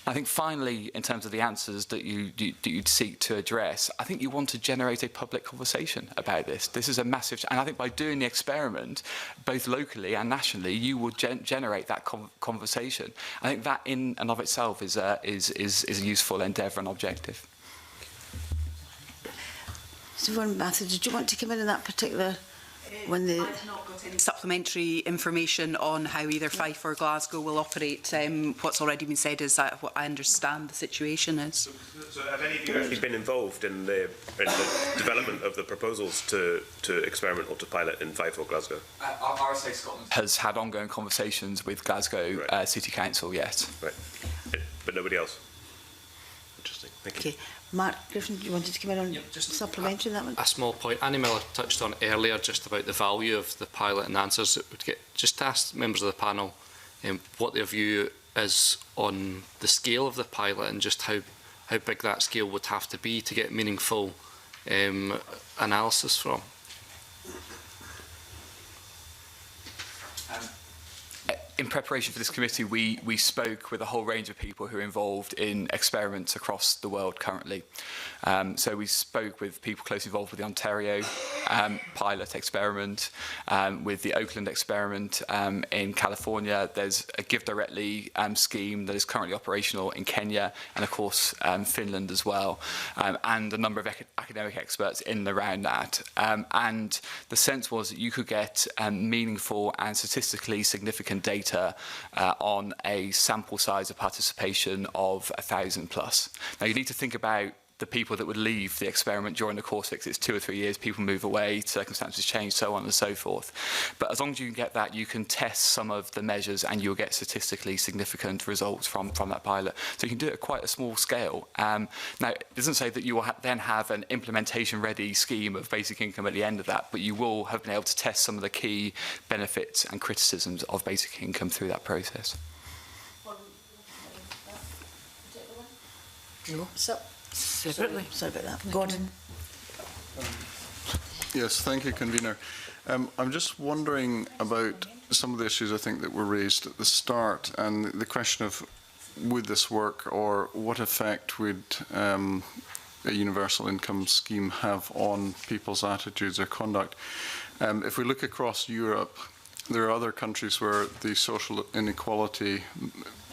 I think finally, in terms of the answers that you'd seek to address, I think you want to generate a public conversation about this. This is a massive, and I think by doing the experiment, both locally and nationally, you will generate that conversation. I think that in and of itself is a useful endeavour and objective. So, Matthew, did you want to come in that particular when the... I've not got any supplementary information on how either Fife or Glasgow will operate. What's already been said is that what I understand the situation is. So have any of you actually been involved in the development of the proposals to experiment or to pilot in Fife or Glasgow? RSA Scotland has had ongoing conversations with Glasgow City Council, yes. Right. But nobody else? Interesting. Thank you. Okay. Mark Griffin, you wanted to come in on just supplementary that one? A small point. Annie Miller touched on earlier just about the value of the pilot and answers that would get. Just to ask members of the panel what their view is on the scale of the pilot and just how big that scale would have to be to get meaningful analysis from. in preparation for this committee, we spoke with a whole range of people who are involved in experiments across the world currently. So we spoke with people closely involved with the Ontario pilot experiment, with the Oakland experiment in California. There's a Give Directly scheme that is currently operational in Kenya, and of course Finland as well, and a number of academic experts in and around that. And the sense was that you could get meaningful and statistically significant data on a sample size of participation of 1,000 plus. Now you need to think about the people that would leave the experiment during the course, because it's 2 or 3 years, people move away, circumstances change, so on and so forth. But as long as you can get that, you can test some of the measures and you'll get statistically significant results from that pilot. So you can do it at quite a small scale. Now, it doesn't say that you will then have an implementation-ready scheme of basic income at the end of that, but you will have been able to test some of the key benefits and criticisms of basic income through that process. No. Separately. Sorry about that. Gordon. Yes, thank you, Convener. I'm just wondering about some of the issues I think that were raised at the start, and the question of would this work, or what effect would a universal income scheme have on people's attitudes or conduct. If we look across Europe, there are other countries where the social inequality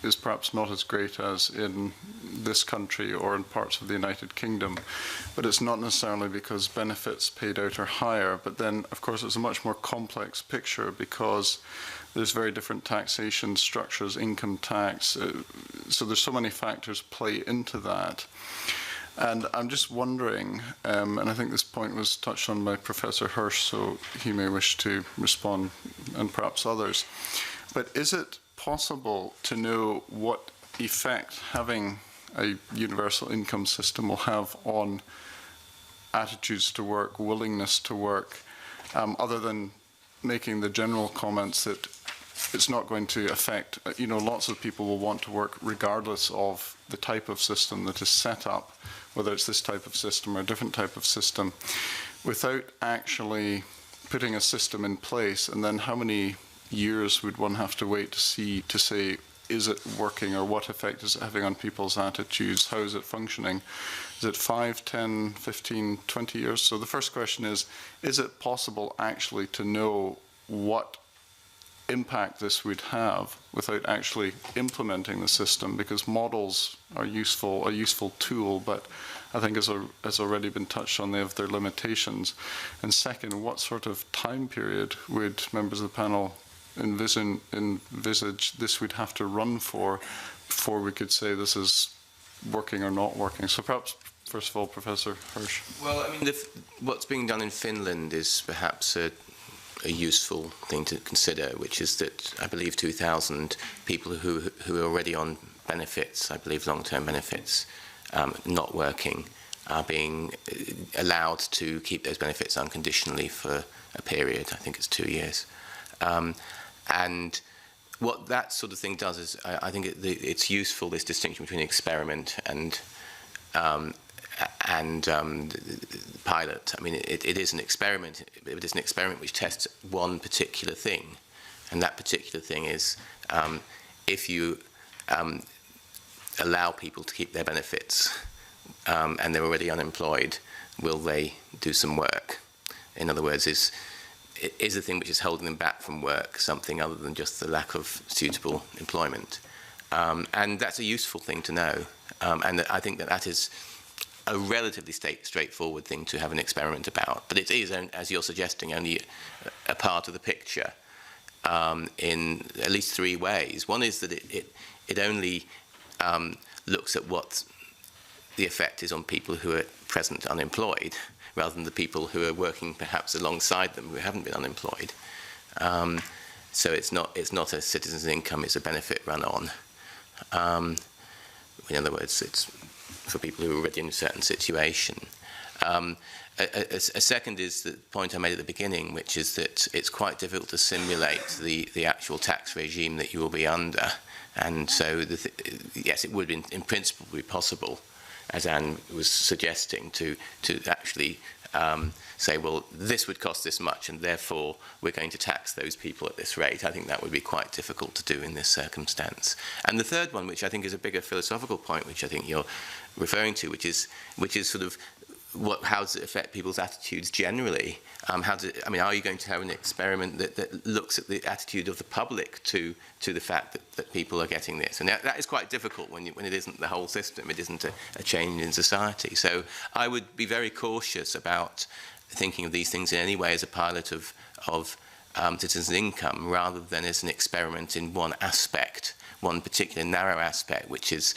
is perhaps not as great as in this country or in parts of the United Kingdom, but it's not necessarily because benefits paid out are higher, but then of course it's a much more complex picture because there's very different taxation structures, income tax, so there's so many factors play into that. And I'm just wondering, and I think this point was touched on by Professor Hirsch, so he may wish to respond, and perhaps others, but is it possible to know what effect having a universal income system will have on attitudes to work, willingness to work, other than making the general comments that it's not going to affect, lots of people will want to work regardless of the type of system that is set up, whether it's this type of system or a different type of system, without actually putting a system in place. And then how many years would one have to wait to say, is it working, or what effect is it having on people's attitudes? How is it functioning? Is it 5, 10, 15, 20 years? So the first question is it possible actually to know what impact this would have without actually implementing the system? Because models are a useful tool, but I think as already been touched on, they have their limitations. And second, what sort of time period would members of the panel envisage this would have to run for before we could say this is working or not working? So perhaps, first of all, Professor Hirsch. Well, I mean, what's being done in Finland is perhaps a useful thing to consider, which is that I believe 2,000 people who are already on benefits, I believe long-term benefits, not working, are being allowed to keep those benefits unconditionally for a period. I think it's 2 years. And what that sort of thing does is, I think it's useful, this distinction between experiment and pilot. I mean, it is an experiment. It is an experiment which tests one particular thing, and that particular thing is if you allow people to keep their benefits and they're already unemployed, will they do some work? In other words, is the thing which is holding them back from work something other than just the lack of suitable employment? And that's a useful thing to know. And I think that is a relatively straightforward thing to have an experiment about. But it is, as you're suggesting, only a part of the picture in at least 3 ways. One is that it only looks at what the effect is on people who are at present unemployed, rather than the people who are working perhaps alongside them who haven't been unemployed. So it's not a citizen's income, it's a benefit run on. In other words, it's for people who are already in a certain situation. A second is the point I made at the beginning, which is that it's quite difficult to simulate the actual tax regime that you will be under. And so, yes, it would in principle be possible, as Anne was suggesting, to actually say, well, this would cost this much, and therefore we're going to tax those people at this rate. I think that would be quite difficult to do in this circumstance. And the third one, which I think is a bigger philosophical point, which I think you're referring to, which is sort of how does it affect people's attitudes generally? Are you going to have an experiment that looks at the attitude of the public to the fact that people are getting this? And that is quite difficult when it isn't the whole system, it isn't a change in society. So I would be very cautious about thinking of these things in any way as a pilot of citizens' income, rather than as an experiment in one aspect, one particular narrow aspect, which is,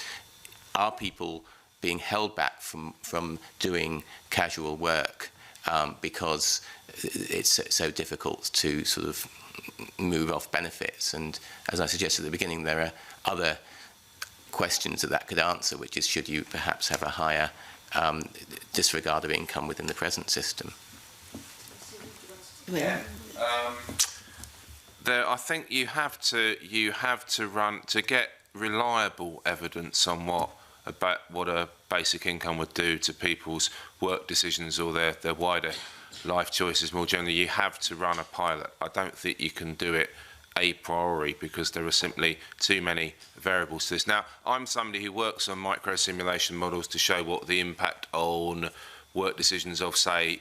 are people being held back from doing casual work because it's so difficult to sort of move off benefits. And as I suggested at the beginning, there are other questions that could answer, which is, should you perhaps have a higher disregard of income within the present system? Yeah. I think you have to run to get reliable evidence on what a basic income would do to people's work decisions or their wider life choices more generally. You have to run a pilot. I don't think you can do it a priori because there are simply too many variables to this. Now, I'm somebody who works on micro-simulation models to show what the impact on work decisions of, say,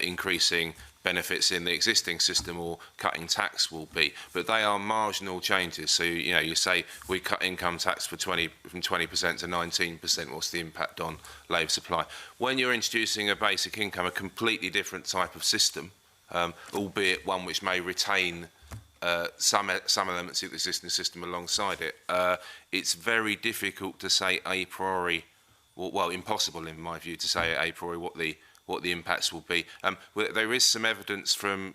increasing benefits in the existing system or cutting tax will be, but they are marginal changes. So you say we cut income tax from 20% to 19%. What's the impact on labour supply? When you're introducing a basic income, a completely different type of system, albeit one which may retain some elements of the existing system alongside it, it's very difficult to say a priori, well, impossible in my view to say a priori what the impacts will be. There is some evidence from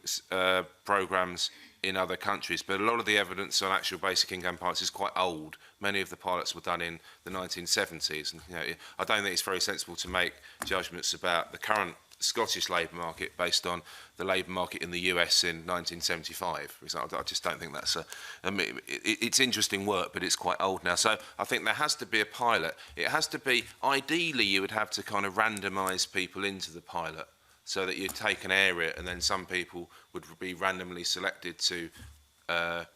programmes in other countries, but a lot of the evidence on actual basic income pilots is quite old. Many of the pilots were done in the 1970s, and I don't think it's very sensible to make judgments about the current Scottish labour market based on the labour market in the US in 1975, for example. I just don't think that's it's interesting work, but it's quite old now. So I think there has to be a pilot. It has to be, ideally you would have to kind of randomise people into the pilot so that you take an area and then some people would be randomly selected to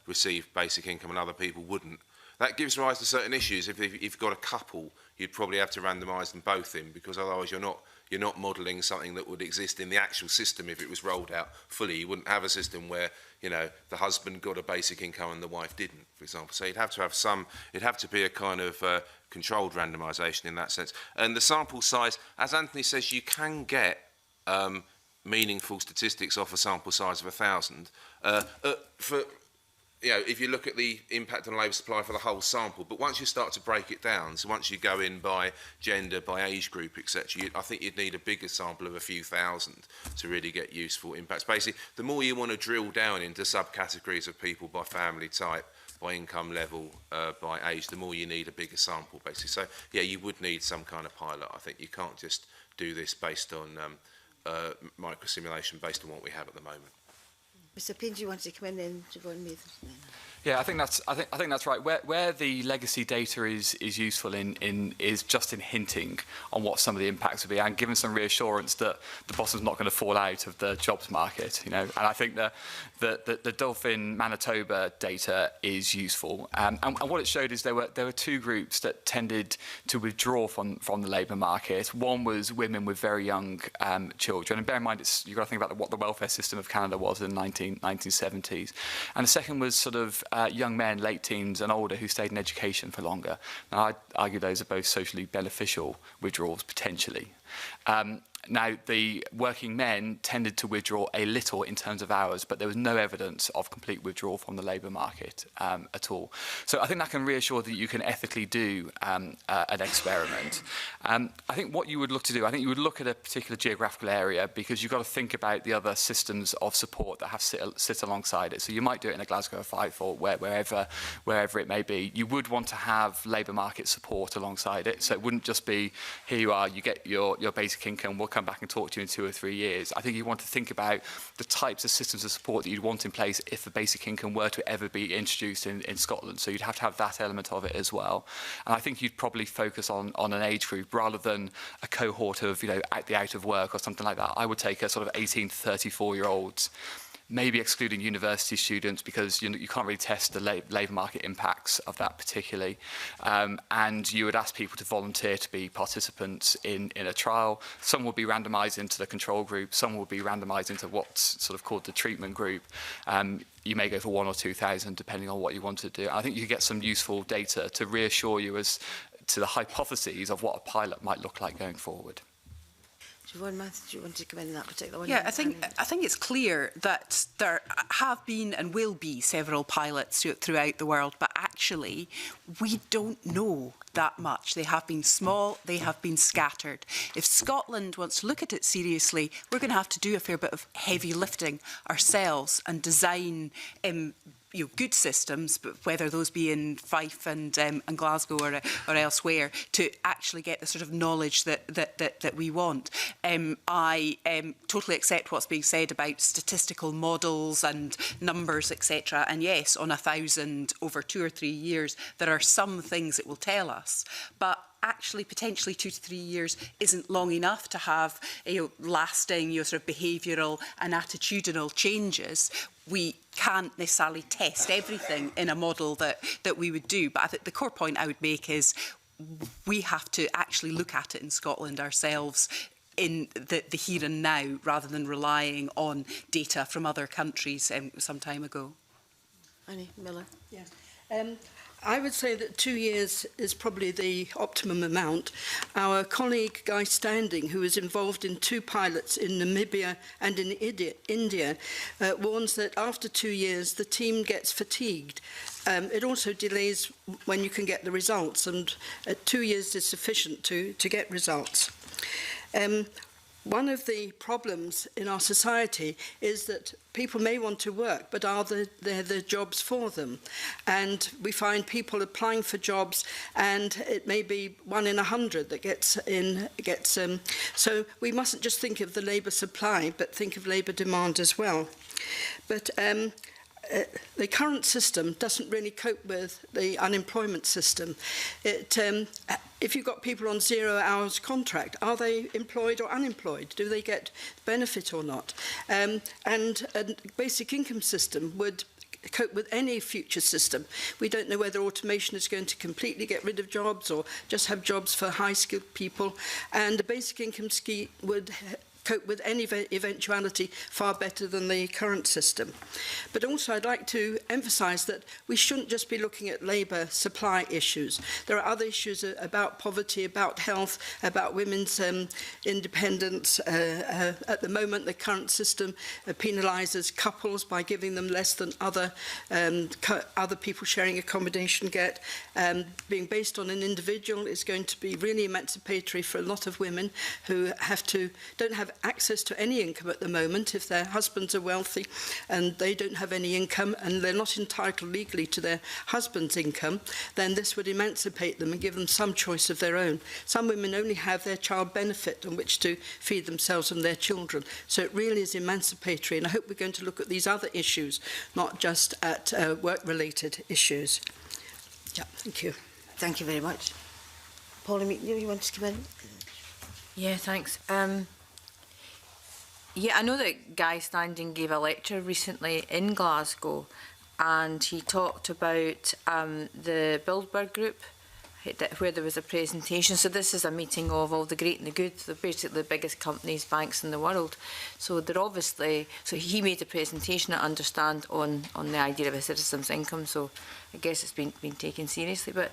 receive basic income and other people wouldn't. That gives rise to certain issues. If you've got a couple, you'd probably have to randomise them both in, because otherwise you're not modelling something that would exist in the actual system if it was rolled out fully. You wouldn't have a system where, the husband got a basic income and the wife didn't, for example. So you'd have to have it'd have to be a kind of controlled randomisation in that sense. And the sample size, as Anthony says, you can get meaningful statistics off a sample size of 1,000. If you look at the impact on labour supply for the whole sample, but once you start to break it down, so once you go in by gender, by age group, etc., I think you'd need a bigger sample of a few thousand to really get useful impacts. Basically, the more you want to drill down into subcategories of people by family type, by income level, by age, the more you need a bigger sample, basically. So, yeah, you would need some kind of pilot. I think you can't just do this based on micro-simulation, based on what we have at the moment. Mr. Payne, do you want to come in then? Yeah, I think that's right. Where the legacy data is useful is just in hinting on what some of the impacts will be, and giving some reassurance that the bottom's not going to fall out of the jobs market. And I think the Dolphin Manitoba data is useful. And what it showed is there were two groups that tended to withdraw from the labour market. One was women with very young children, and bear in mind you've got to think about what the welfare system of Canada was in the 1970s. And the second was sort of young men, late teens and older, who stayed in education for longer. Now, I'd argue those are both socially beneficial withdrawals, potentially. Now, the working men tended to withdraw a little in terms of hours, but there was no evidence of complete withdrawal from the labour market at all. So I think that can reassure that you can ethically do an experiment. I think what you would look to do, I think you would look at a particular geographical area, because you've got to think about the other systems of support that have sit alongside it. So you might do it in a Glasgow or Fife or wherever it may be. You would want to have labour market support alongside it. So it wouldn't just be, here you are, you get your basic income, we'll come back and talk to you in 2 or 3 years. I think you want to think about the types of systems of support that you'd want in place if the basic income were to ever be introduced in Scotland. So you'd have to have that element of it as well. And I think you'd probably focus on an age group rather than a cohort of, out of work or something like that. I would take a sort of 18 to 34-year-olds, maybe excluding university students because you can't really test the labour market impacts of that particularly. And you would ask people to volunteer to be participants in a trial. Some will be randomised into the control group, some will be randomised into what's sort of called the treatment group. You may go for 1,000 or 2,000 depending on what you want to do. I think you get some useful data to reassure you as to the hypotheses of what a pilot might look like going forward. Math, do you want to come in on that particular one? Yeah, I think it's clear that there have been and will be several pilots throughout the world, but actually we don't know that much. They have been small, they have been scattered. If Scotland wants to look at it seriously, we're going to have to do a fair bit of heavy lifting ourselves and design good systems, but whether those be in Fife and Glasgow or elsewhere, to actually get the sort of knowledge that we want. I totally accept what's being said about statistical models and numbers, etc. And yes, on 1,000 over 2 or 3 years, there are some things it will tell us, but actually potentially 2 to 3 years isn't long enough to have lasting sort of behavioural and attitudinal changes. We can't necessarily test everything in a model that we would do, but I think the core point I would make is we have to actually look at it in Scotland ourselves in the here and now, rather than relying on data from other countries some time ago. Annie Miller. Yeah. I would say that 2 years is probably the optimum amount. Our colleague Guy Standing, who is involved in 2 pilots in Namibia and in India, warns that after 2 years the team gets fatigued. It also delays when you can get the results, and 2 years is sufficient to get results. One of the problems in our society is that people may want to work, but are there the jobs for them? And we find people applying for jobs, and it may be 1 in 100 that gets. So we mustn't just think of the labour supply, but think of labour demand as well. But the current system doesn't really cope with the unemployment system. If you've got people on 0 hours contract, are they employed or unemployed? Do they get benefit or not? And a basic income system would cope with any future system. We don't know whether automation is going to completely get rid of jobs or just have jobs for high-skilled people. And the basic income scheme would cope with any eventuality far better than the current system. But also I'd like to emphasise that we shouldn't just be looking at labour supply issues. There are other issues about poverty, about health, about women's independence. At the moment, the current system penalises couples by giving them less than other people sharing accommodation get. Being based on an individual is going to be really emancipatory for a lot of women who don't have access to any income at the moment if their husbands are wealthy and they don't have any income and they're not entitled legally to their husband's income. Then this would emancipate them and give them some choice of their own. Some women only have their child benefit on which to feed themselves and their children. So it really is emancipatory, and I hope we're going to look at these other issues, not just at work-related issues. Yeah, thank you. Thank you very much. Paula McNeill, you want to come in? Yeah, thanks. Yeah, I know that Guy Standing gave a lecture recently in Glasgow, and he talked about the Bilderberg Group, where there was a presentation. So this is a meeting of all the great and the good, basically the biggest companies, banks in the world. So they're obviously, so he made a presentation, I understand, on the idea of a citizen's income. So I guess it's been taken seriously. But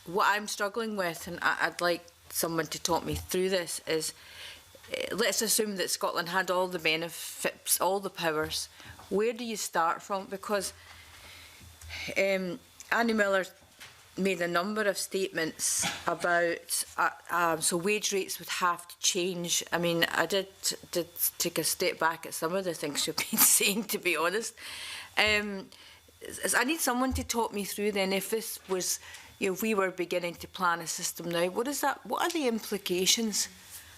what I'm struggling with, and I'd like someone to talk me through this, is let's assume that Scotland had all the benefits, all the powers. Where do you start from? Because Annie Miller made a number of statements about so wage rates would have to change. I mean, I did take a step back at some of the things you've been saying, to be honest. I need someone to talk me through then, if this was, if we were beginning to plan a system now, what are the implications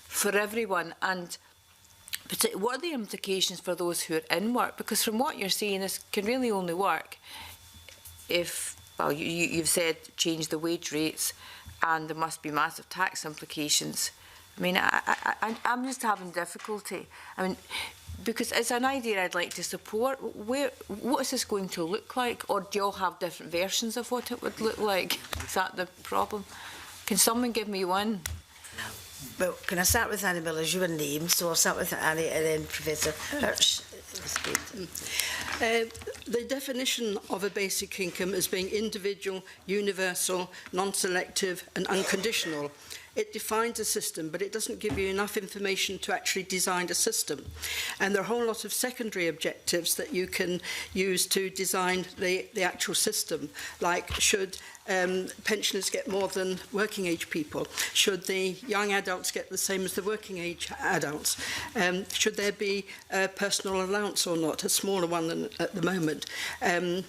for everyone? And what are the implications for those who are in work? Because from what you're saying, this can really only work if, well, you've said change the wage rates, and there must be massive tax implications. I mean, I'm just having difficulty. I mean, because it's an idea I'd like to support. What is this going to look like? Or do you all have different versions of what it would look like? Is that the problem? Can someone give me one? Well, can I start with Annie Miller as your name? So I'll start with Annie and then Professor Hirsch. The definition of a basic income as being individual, universal, non-selective and unconditional. It defines a system, but it doesn't give you enough information to actually design a system. And there are a whole lot of secondary objectives that you can use to design the actual system, like should pensioners get more than working age people? Should the young adults get the same as the working age adults? Should there be a personal allowance or not, a smaller one than at the moment? There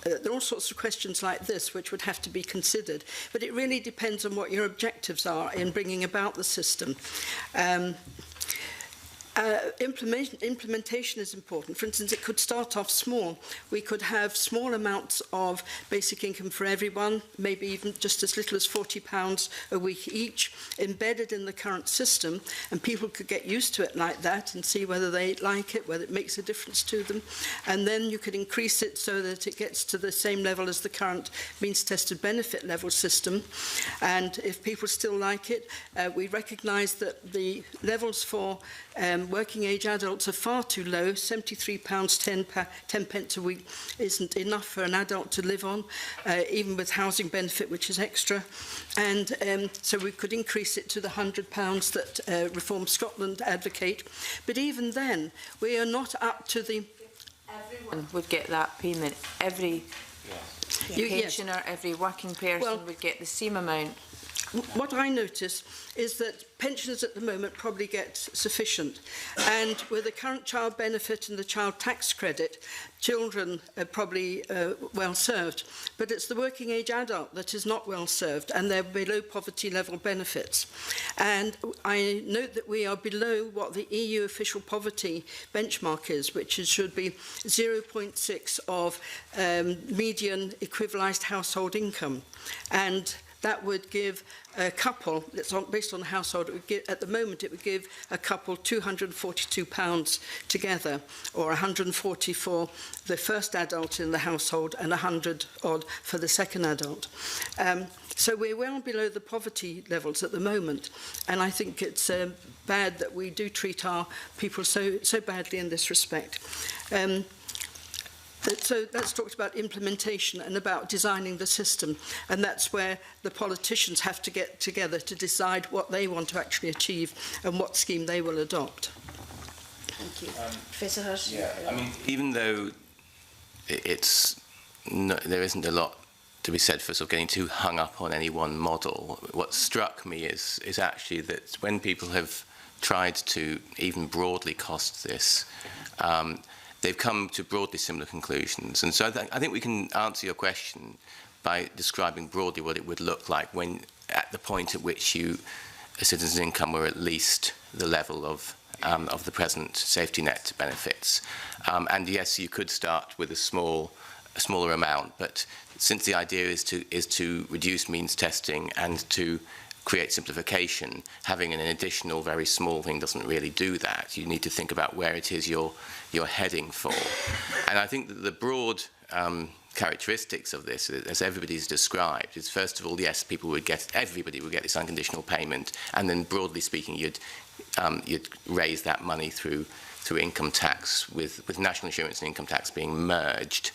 are all sorts of questions like this which would have to be considered, but it really depends on what your objectives are in bringing about the system. Implementation is important. For instance, it could start off small. We could have small amounts of basic income for everyone, maybe even just as little as £40 a week each, embedded in the current system, and people could get used to it like that and see whether they like it, whether it makes a difference to them. And then you could increase it so that it gets to the same level as the current means-tested benefit level system. And if people still like it, we recognise that the levels for working age adults are far too low. £73 10 pence a week isn't enough for an adult to live on, even with housing benefit, which is extra. And so we could increase it to the £100 that Reform Scotland advocate. But even then, we are not up to the... Everyone would get that payment. Every pensioner, every working person would get the same amount. What I notice is that pensioners at the moment probably get sufficient. And with the current child benefit and the child tax credit, children are probably well served. But it's the working age adult that is not well served, and they're below poverty level benefits. And I note that we are below what the EU official poverty benchmark is, which should be 0.6 of median equivalised household income. And that would give a couple, based on the household, it would give, at the moment it would give a couple £242 together, or 140 for the first adult in the household and 100 odd for the second adult. So we're well below the poverty levels at the moment, and I think it's bad that we do treat our people so badly in this respect. So that's talked about implementation and about designing the system, and that's where the politicians have to get together to decide what they want to actually achieve and what scheme they will adopt. Thank you. Professor Hirsch? Yeah, I mean, even though there isn't a lot to be said for sort of getting too hung up on any one model, what struck me is actually that when people have tried to even broadly cost this, they've come to broadly similar conclusions. And so I think we can answer your question by describing broadly what it would look like when, at the point at which a citizen's income were at least the level of the present safety net benefits. And yes, you could start with a smaller amount, but since the idea is to reduce means testing and to create simplification, having an additional very small thing doesn't really do that. You need to think about where it is you're heading for. And I think that the broad characteristics of this, as everybody's described, is first of all, yes, everybody would get this unconditional payment, and then broadly speaking, you'd raise that money through income tax, with national insurance and income tax being merged.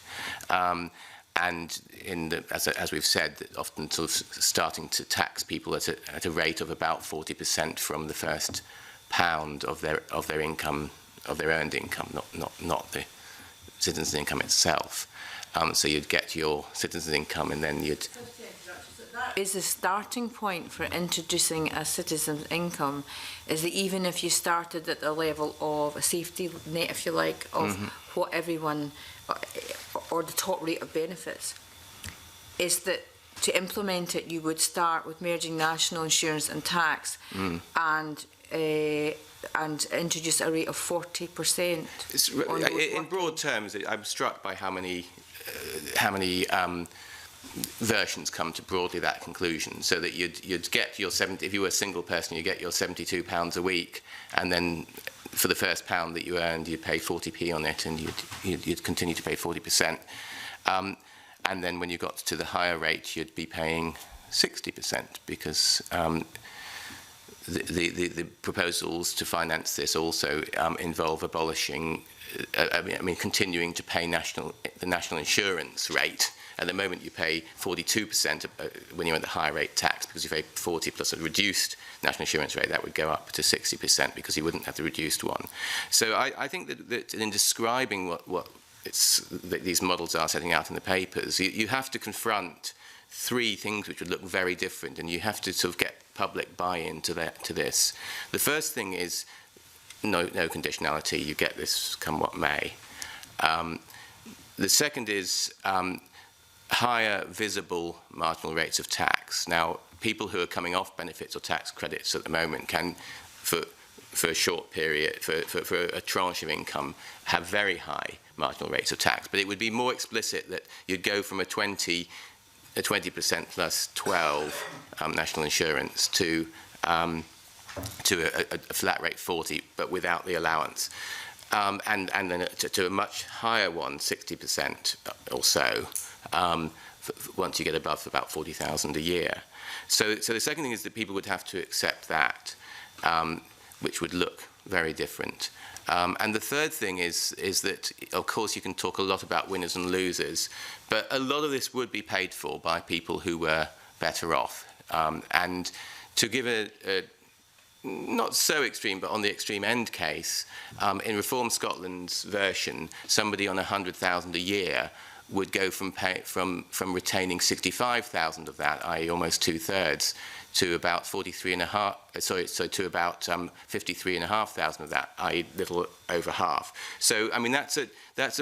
And as we've said, often sort of starting to tax people at a rate of about 40% from the first pound of their income, of their earned income, not the citizen's income itself. So you'd get your citizen's income, and then you'd. Is the starting point for introducing a citizen's income is that even if you started at the level of a safety net, if you like, of what everyone, or the top rate of benefits, is that to implement it you would start with merging national insurance and tax, and and introduce a rate of 40%. In broad terms, I'm struck by how many versions come to broadly that conclusion. So that you'd get your if you were a single person, you get your £72 a week, and then for the first pound that you earned, you'd pay 40p on it, and you'd continue to pay 40%. And then when you got to the higher rate, you'd be paying 60% because the proposals to finance this also involve abolishing, continuing to pay the national insurance rate. At the moment, you pay 42% when you're at the high rate tax because you pay 40 plus a reduced national insurance rate. That would go up to 60% because you wouldn't have the reduced one. So I think that in describing what these models are setting out in the papers, you have to confront three things which would look very different, and you have to sort of get public buy-in to this. The first thing is no conditionality. You get this come what may. The second is higher visible marginal rates of tax. Now, people who are coming off benefits or tax credits at the moment can, for a short period, for a tranche of income, have very high marginal rates of tax. But it would be more explicit that you'd go from a 20% plus 12 national insurance to a flat rate 40, but without the allowance. And then to a much higher one, 60% or so, once you get above about 40,000 a year. So the second thing is that people would have to accept that, which would look very different. And the third thing is that, of course, you can talk a lot about winners and losers, but a lot of this would be paid for by people who were better off. And to give a not so extreme, but on the extreme end case, in Reform Scotland's version, somebody on 100,000 a year would go from retaining 65,000 of that, i.e. almost 2/3, to about 53,500 of that, i.e. little over half. So, I mean, that's a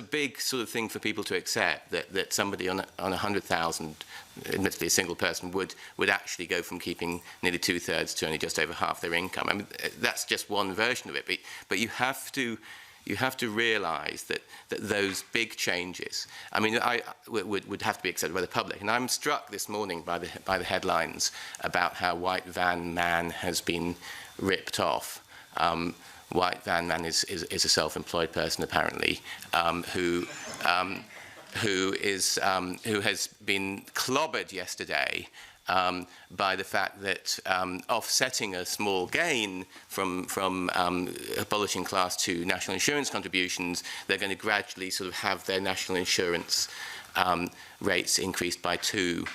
big sort of thing for people to accept, that somebody on 100,000, admittedly a single person, would actually go from keeping nearly 2/3 to only just over half their income. I mean, that's just one version of it, but you have to realise that those big changes, I mean, would have to be accepted by the public. And I'm struck this morning by the headlines about how White Van Man has been ripped off. White Van Man is a self-employed person apparently, who has been clobbered yesterday by the fact that offsetting a small gain from abolishing Class 2 national insurance contributions, they're going to gradually sort of have their national insurance rates increased by 2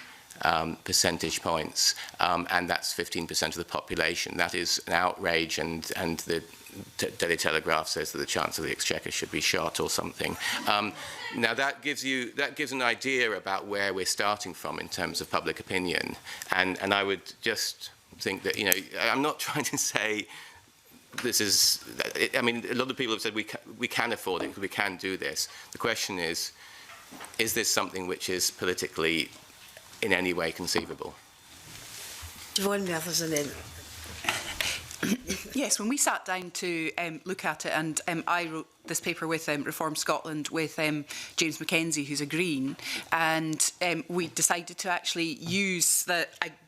percentage points, and that's 15% of the population. That is an outrage, and the Daily Telegraph says that the Chancellor of the Exchequer should be shot or something. Now that gives an idea about where we're starting from in terms of public opinion, and I would just think that, you know, I'm not trying to say this is. I mean, a lot of people have said we can afford it, we can do this. The question is this something which is politically in any way conceivable? Yvonne Mathers, and then. Yes, when we sat down to look at it, and I wrote this paper with Reform Scotland with James Mackenzie, who's a Green, and we decided to actually use a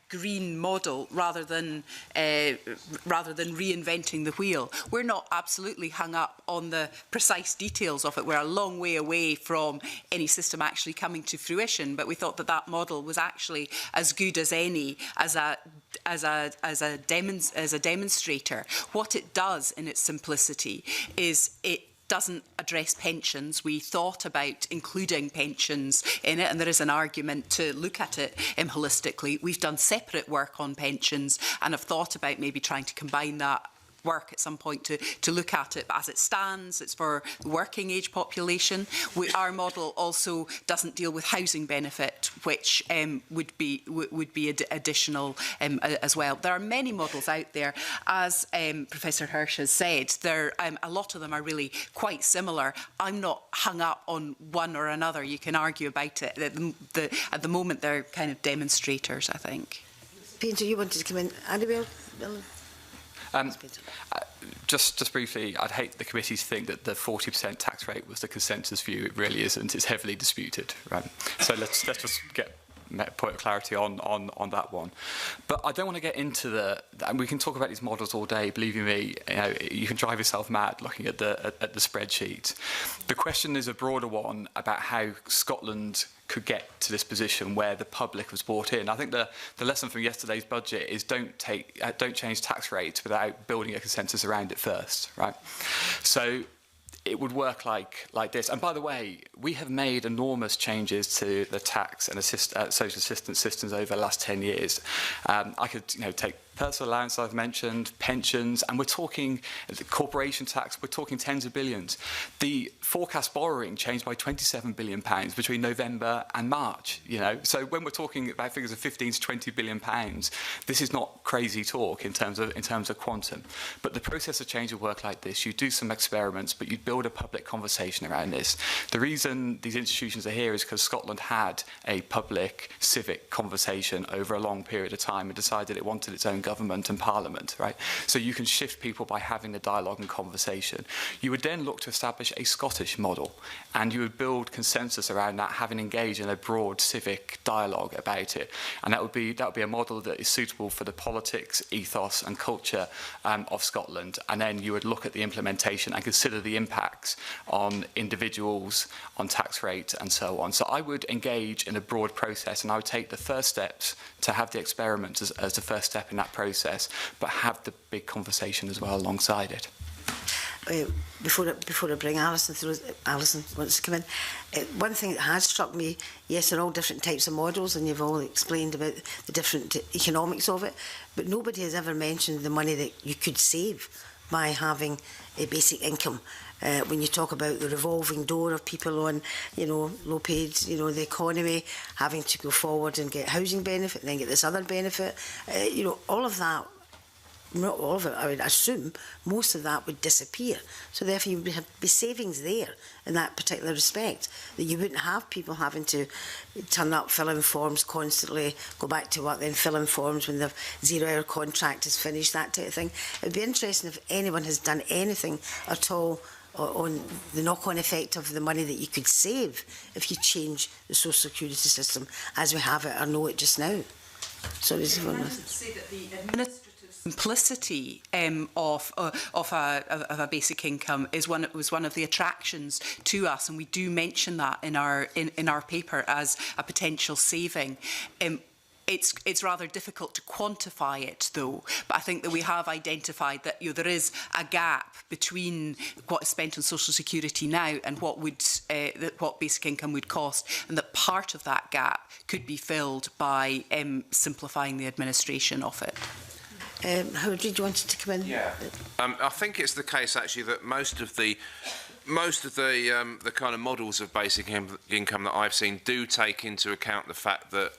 green model rather than reinventing the wheel. We're not absolutely hung up on the precise details of it. We're a long way away from any system actually coming to fruition, but we thought that model was actually as good as any as a demonstrator. What it does in its simplicity is it doesn't address pensions. We thought about including pensions in it, and there is an argument to look at it holistically. We've done separate work on pensions and have thought about maybe trying to combine that work at some point to look at it. But as it stands, it's for the working age population. Our model also doesn't deal with housing benefit, which would be additional as well. There are many models out there. As Professor Hirsch has said, a lot of them are really quite similar. I'm not hung up on one or another. You can argue about it. At the moment, they're kind of demonstrators, I think. Peter, you wanted to come in. Annabelle? Just briefly, I'd hate the committee to think that the 40% tax rate was the consensus view. It really isn't. It's heavily disputed. Right? So let's just get a point of clarity on that one. But I don't want to get into and we can talk about these models all day. Believe you me, you can drive yourself mad looking at the spreadsheet. The question is a broader one about how Scotland could get to this position where the public was bought in. I think the lesson from yesterday's budget is don't change tax rates without building a consensus around it first, right? So it would work like this. And by the way, we have made enormous changes to the tax and social assistance systems over the last 10 years. I could take personal allowance I've mentioned, pensions, and we're talking corporation tax, we're talking tens of billions. The forecast borrowing changed by £27 billion between November and March, So when we're talking about figures of 15 to 20 billion pounds, this is not crazy talk in terms of quantum. But the process of change will work like this. You do some experiments, but you build a public conversation around this. The reason these institutions are here is because Scotland had a public civic conversation over a long period of time and decided it wanted its own government and parliament, right? So you can shift people by having the dialogue and conversation. You would then look to establish a Scottish model, and you would build consensus around that, having engaged in a broad civic dialogue about it. And that would be a model that is suitable for the politics, ethos, and culture of Scotland. And then you would look at the implementation and consider the impacts on individuals, on tax rates, and so on. So I would engage in a broad process, and I would take the first steps to have the experiment as the first step in that process, but have the big conversation as well alongside it. Before I bring Alison through, Alison wants to come in. One thing that has struck me, yes, there are all different types of models, and you've all explained about the different economics of it, but nobody has ever mentioned the money that you could save by having a basic income. When you talk about the revolving door of people on, low paid, the economy, having to go forward and get housing benefit and then get this other benefit, all of that, not all of it, I would assume most of that would disappear. So therefore you would be savings there in that particular respect, that you wouldn't have people having to turn up, fill in forms constantly, go back to work, then fill in forms when the 0-hour contract is finished, that type of thing. It would be interesting if anyone has done anything at all on the knock-on effect of the money that you could save if you change the social security system as we have it or know it just now. So I would say that the administrative simplicity of a basic income was one of the attractions to us, and we do mention that in our paper as a potential saving. It's rather difficult to quantify it, though. But I think that we have identified that there is a gap between what is spent on social security now and what basic income would cost, and that part of that gap could be filled by simplifying the administration of it. Howard, did you want to come in? Yeah. I think it's the case actually that most of the kind of models of basic income that I've seen do take into account the fact that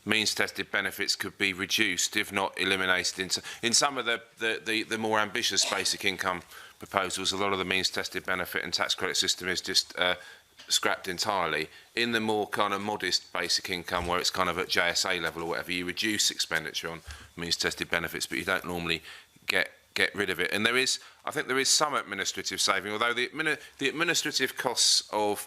means-tested benefits could be reduced, if not eliminated. In some of the more ambitious basic income proposals, a lot of the means-tested benefit and tax credit system is just scrapped entirely. In the more kind of modest basic income, where it's kind of at JSA level or whatever, you reduce expenditure on means-tested benefits, but you don't normally get rid of it. And I think there is some administrative saving, although the administrative costs of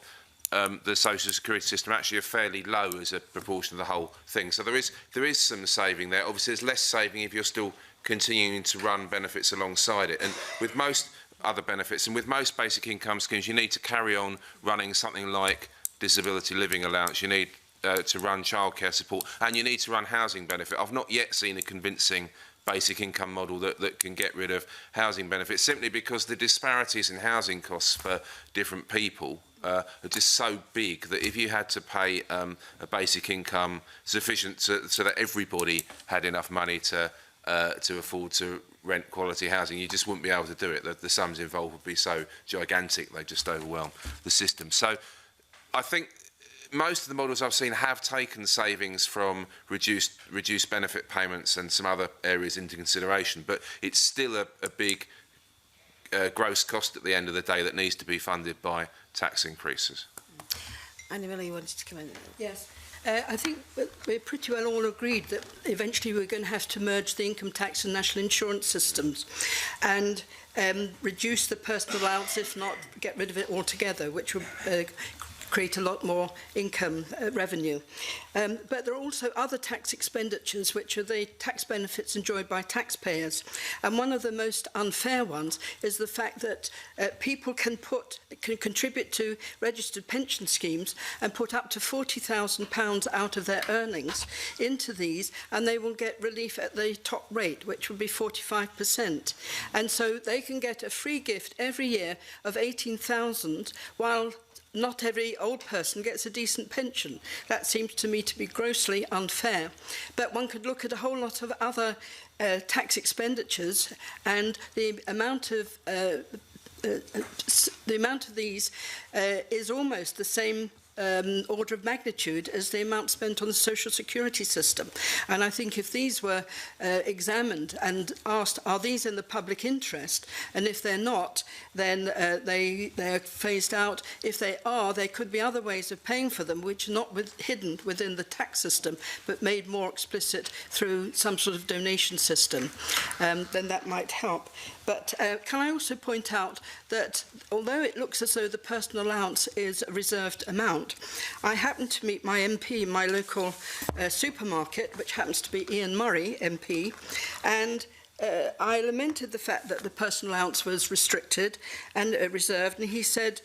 the social security system actually are fairly low as a proportion of the whole thing. So there is some saving there. Obviously, there's less saving if you're still continuing to run benefits alongside it. And with most other benefits and with most basic income schemes, you need to carry on running something like disability living allowance. You need to run childcare support, and you need to run housing benefit. I've not yet seen a convincing basic income model that can get rid of housing benefits, simply because the disparities in housing costs for different people are just so big that if you had to pay a basic income sufficient so that everybody had enough money to afford to rent quality housing, you just wouldn't be able to do it. The sums involved would be so gigantic, they just overwhelm the system. So I think most of the models I've seen have taken savings from reduced benefit payments and some other areas into consideration, but it's still a big gross cost at the end of the day that needs to be funded by tax increases. Annie Miller, you wanted to come in? Yes. I think we're pretty well all agreed that eventually we're going to have to merge the income tax and national insurance systems and reduce the personal allowance, if not get rid of it altogether, which will create a lot more income revenue. But there are also other tax expenditures, which are the tax benefits enjoyed by taxpayers. And one of the most unfair ones is the fact that people can contribute to registered pension schemes and put up to £40,000 out of their earnings into these, and they will get relief at the top rate, which would be 45%. And so they can get a free gift every year of £18,000, while not every old person gets a decent pension. That seems to me to be grossly unfair. But one could look at a whole lot of other tax expenditures, and the amount of these is almost the same order of magnitude as the amount spent on the social security system. And I think if these were examined and asked, are these in the public interest? And if they're not, then they're phased out. If they are, there could be other ways of paying for them, which are not hidden within the tax system, but made more explicit through some sort of donation system. Then that might help. But can I also point out that although it looks as though the personal allowance is a reserved amount, I happened to meet my MP in my local supermarket, which happens to be Ian Murray MP, and I lamented the fact that the personal allowance was restricted and reserved, and he said,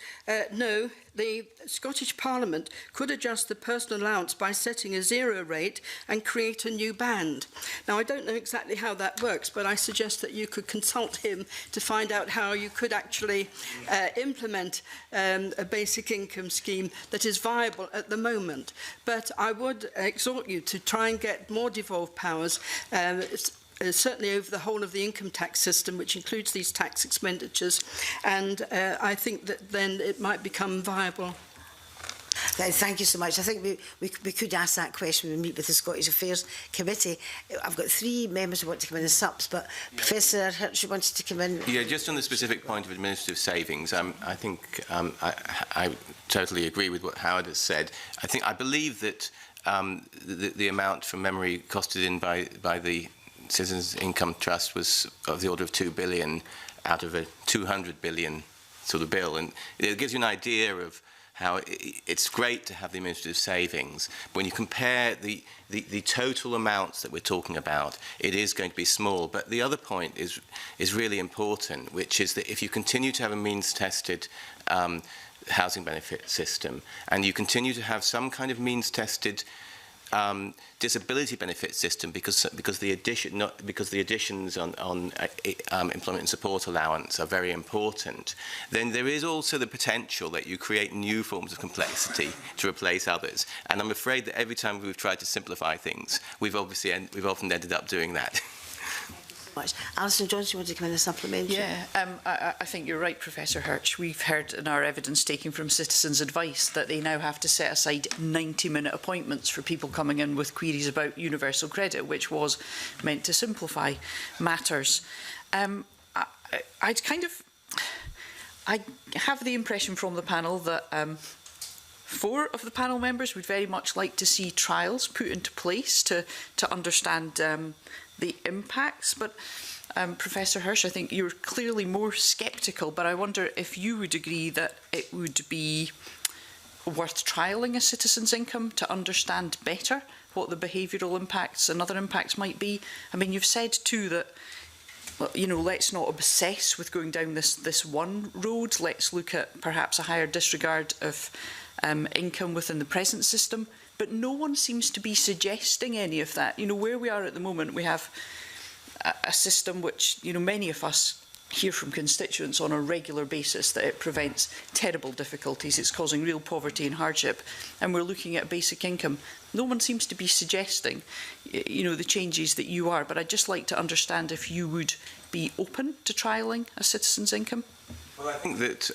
no, the Scottish Parliament could adjust the personal allowance by setting a zero rate and create a new band. Now, I don't know exactly how that works, but I suggest that you could consult him to find out how you could actually implement a basic income scheme that is viable at the moment. But I would exhort you to try and get more devolved powers, certainly over the whole of the income tax system, which includes these tax expenditures, and I think that then it might become viable. Thank you so much. I think we could ask that question when we meet with the Scottish Affairs Committee. I've got 3 members who want to come in as SUPs, but Professor Hirsch wanted to come in. Yeah, just on the specific point of administrative savings, I think I totally agree with what Howard has said. I believe that the amount from memory costed in by the Citizens Income Trust was of the order of 2 billion out of a 200 billion sort of bill, and it gives you an idea of how it's great to have the administrative savings. When you compare the total amounts that we're talking about, it is going to be small. But the other point is really important, which is that if you continue to have a means-tested housing benefit system, and you continue to have some kind of means-tested disability benefit system, because the additions on employment and support allowance are very important, then there is also the potential that you create new forms of complexity to replace others. And I'm afraid that every time we've tried to simplify things, we've often ended up doing that. Much. Alison Johnson, you want to come in a supplementary? Yeah, I think you're right, Professor Hirsch. We've heard in our evidence taking from Citizens Advice that they now have to set aside 90-minute appointments for people coming in with queries about universal credit, which was meant to simplify matters. I have the impression from the panel that 4 of the panel members would very much like to see trials put into place to understand the impacts, but Professor Hirsch, I think you're clearly more sceptical, but I wonder if you would agree that it would be worth trialling a citizen's income to understand better what the behavioural impacts and other impacts might be. I mean, you've said too that, well, you know, let's not obsess with going down this one road. Let's look at perhaps a higher disregard of income within the present system. But no one seems to be suggesting any of that. You know, where we are at the moment, we have a system which, you know, many of us hear from constituents on a regular basis that it prevents terrible difficulties. It's causing real poverty and hardship. And we're looking at basic income. No one seems to be suggesting, you know, the changes that you are. But I'd just like to understand if you would be open to trialling a citizen's income. Well, I think that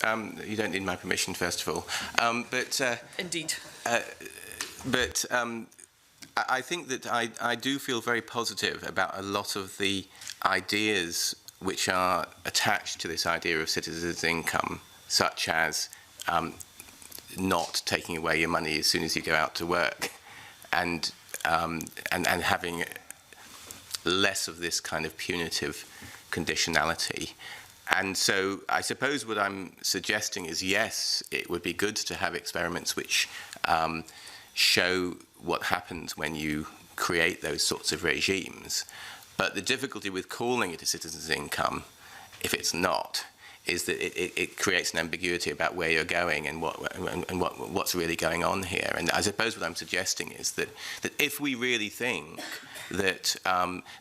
you don't need my permission, first of all. Indeed. But I think that I do feel very positive about a lot of the ideas which are attached to this idea of citizens' income, such as not taking away your money as soon as you go out to work, and having less of this kind of punitive conditionality. And so I suppose what I'm suggesting is, yes, it would be good to have experiments which show what happens when you create those sorts of regimes. But the difficulty with calling it a citizen's income, if it's not, is that it creates an ambiguity about where you're going and what's really going on here. And I suppose what I'm suggesting is that if we really think that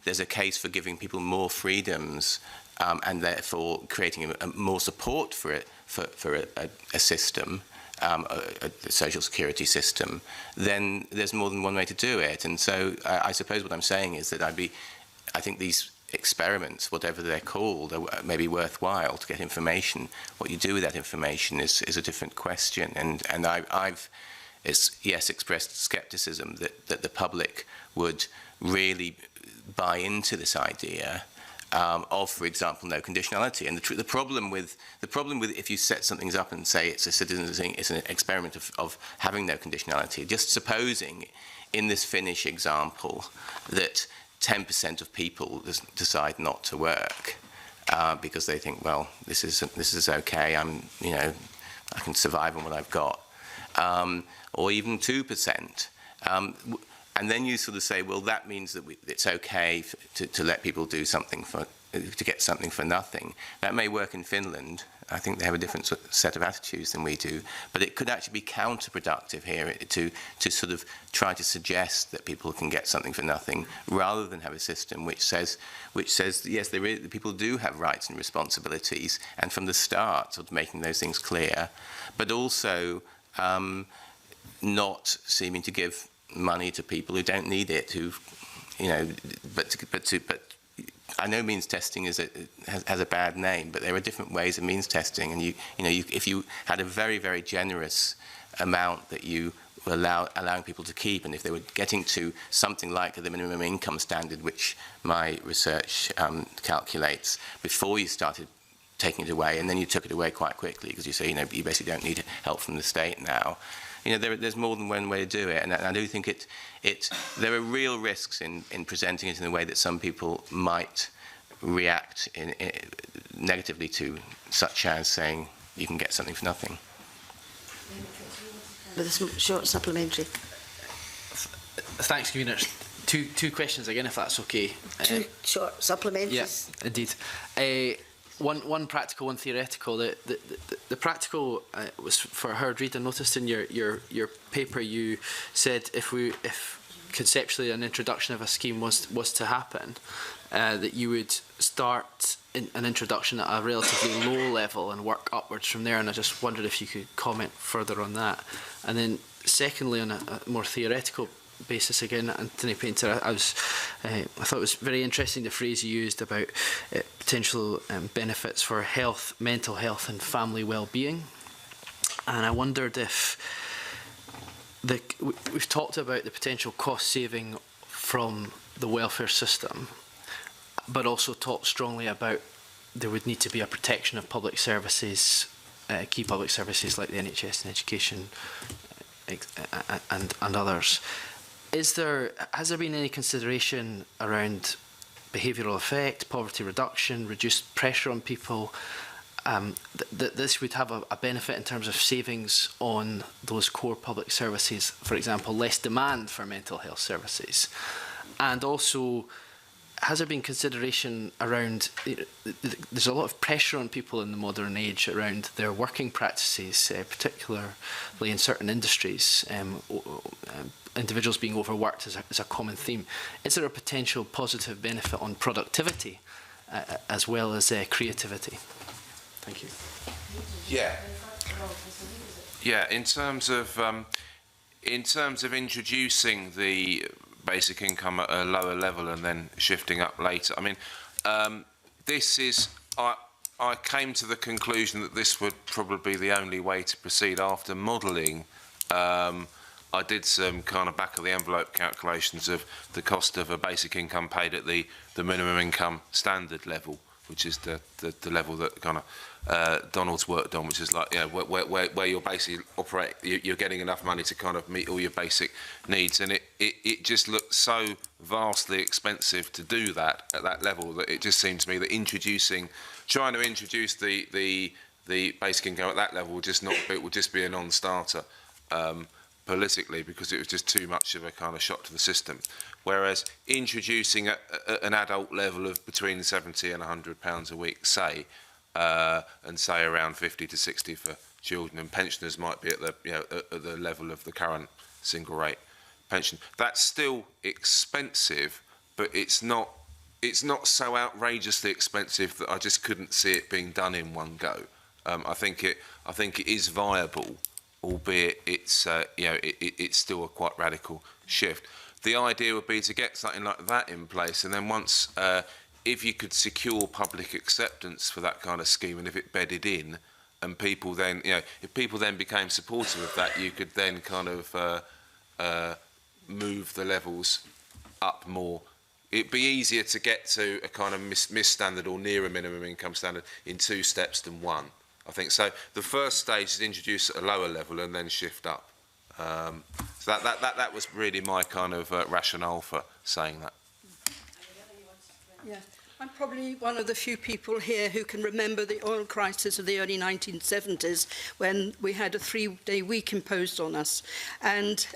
there's a case for giving people more freedoms and therefore creating more support for it, for a system, a social security system, then there's more than one way to do it. And so I suppose what I'm saying is that I think these experiments, whatever they're called, are maybe worthwhile to get information. What you do with that information is a different question. And I've expressed scepticism that the public would really buy into this idea of, for example, no conditionality. And the problem with if you set something up and say it's a citizen's thing, it's an experiment of having no conditionality. Just supposing, in this Finnish example, that 10% of people decide not to work because they think, well, this is okay. I can survive on what I've got, or even 2%. And then you sort of say, well, that means that it's okay to let people do something to get something for nothing. That may work in Finland. I think they have a different set of attitudes than we do. But it could actually be counterproductive here to sort of try to suggest that people can get something for nothing, rather than have a system which says yes, people do have rights and responsibilities, and from the start sort of making those things clear, but also not seeming to give money to people who don't need it, but I know means testing has a bad name, but there are different ways of means testing, and if you had a very, very generous amount that you were allowing people to keep, and if they were getting to something like the minimum income standard, which my research calculates, before you started taking it away, and then you took it away quite quickly because you say, you basically don't need help from the state now. There's more than one way to do it, and I do think there are real risks in presenting it in a way that some people might react negatively to, such as saying you can get something for nothing. With a short supplementary. Thanks, Convener. Two questions again, if that's okay. Two short supplementaries. Yes, indeed. One practical, one theoretical. The practical was for Howard Reid. I noticed in your paper you said if conceptually an introduction of a scheme was to happen, that you would start an introduction at a relatively low level and work upwards from there. And I just wondered if you could comment further on that. And then secondly, on a more theoretical basis again, Anthony Painter, I thought it was very interesting the phrase you used about potential benefits for health, mental health and family well-being. And I wondered if we've talked about the potential cost saving from the welfare system, but also talked strongly about there would need to be a protection of public services, key public services like the NHS and education and others. Has there been any consideration around behavioural effect, poverty reduction, reduced pressure on people, that this would have a benefit in terms of savings on those core public services, for example, less demand for mental health services? And also, has there been consideration around, there's a lot of pressure on people in the modern age around their working practices, particularly in certain industries, individuals being overworked is a common theme. Is there a potential positive benefit on productivity as well as creativity? Thank you. Yeah. In terms of introducing the basic income at a lower level and then shifting up later, I mean, I came to the conclusion that this would probably be the only way to proceed after modelling. I did some kind of back-of-the-envelope calculations of the cost of a basic income paid at the minimum income standard level which is the level that kind of Donald's worked on, which is like, you know, where you're basically you're getting enough money to kind of meet all your basic needs, and it just looks so vastly expensive to do that at that level that it just seems to me that trying to introduce the basic income at that level will just be a non-starter politically, because it was just too much of a kind of shock to the system. Whereas introducing an adult level of between 70 and £100 a week, say, and say around 50 to 60 for children, and pensioners might be at the at the level of the current single rate pension. That's still expensive, but it's not so outrageously expensive that I just couldn't see it being done in one go. I think it is viable, albeit it's it's still a quite radical shift. The idea would be to get something like that in place, and then once if you could secure public acceptance for that kind of scheme, and if it bedded in, and people then, if people then became supportive of that, you could then kind of move the levels up more. It'd be easier to get to a kind of MIS standard or near a minimum income standard in 2 steps than 1. I think so. The first stage is introduce at a lower level and then shift up. So that was really my kind of rationale for saying that. Yeah. I'm probably one of the few people here who can remember the oil crisis of the early 1970s, when we had a 3-day week imposed on us. And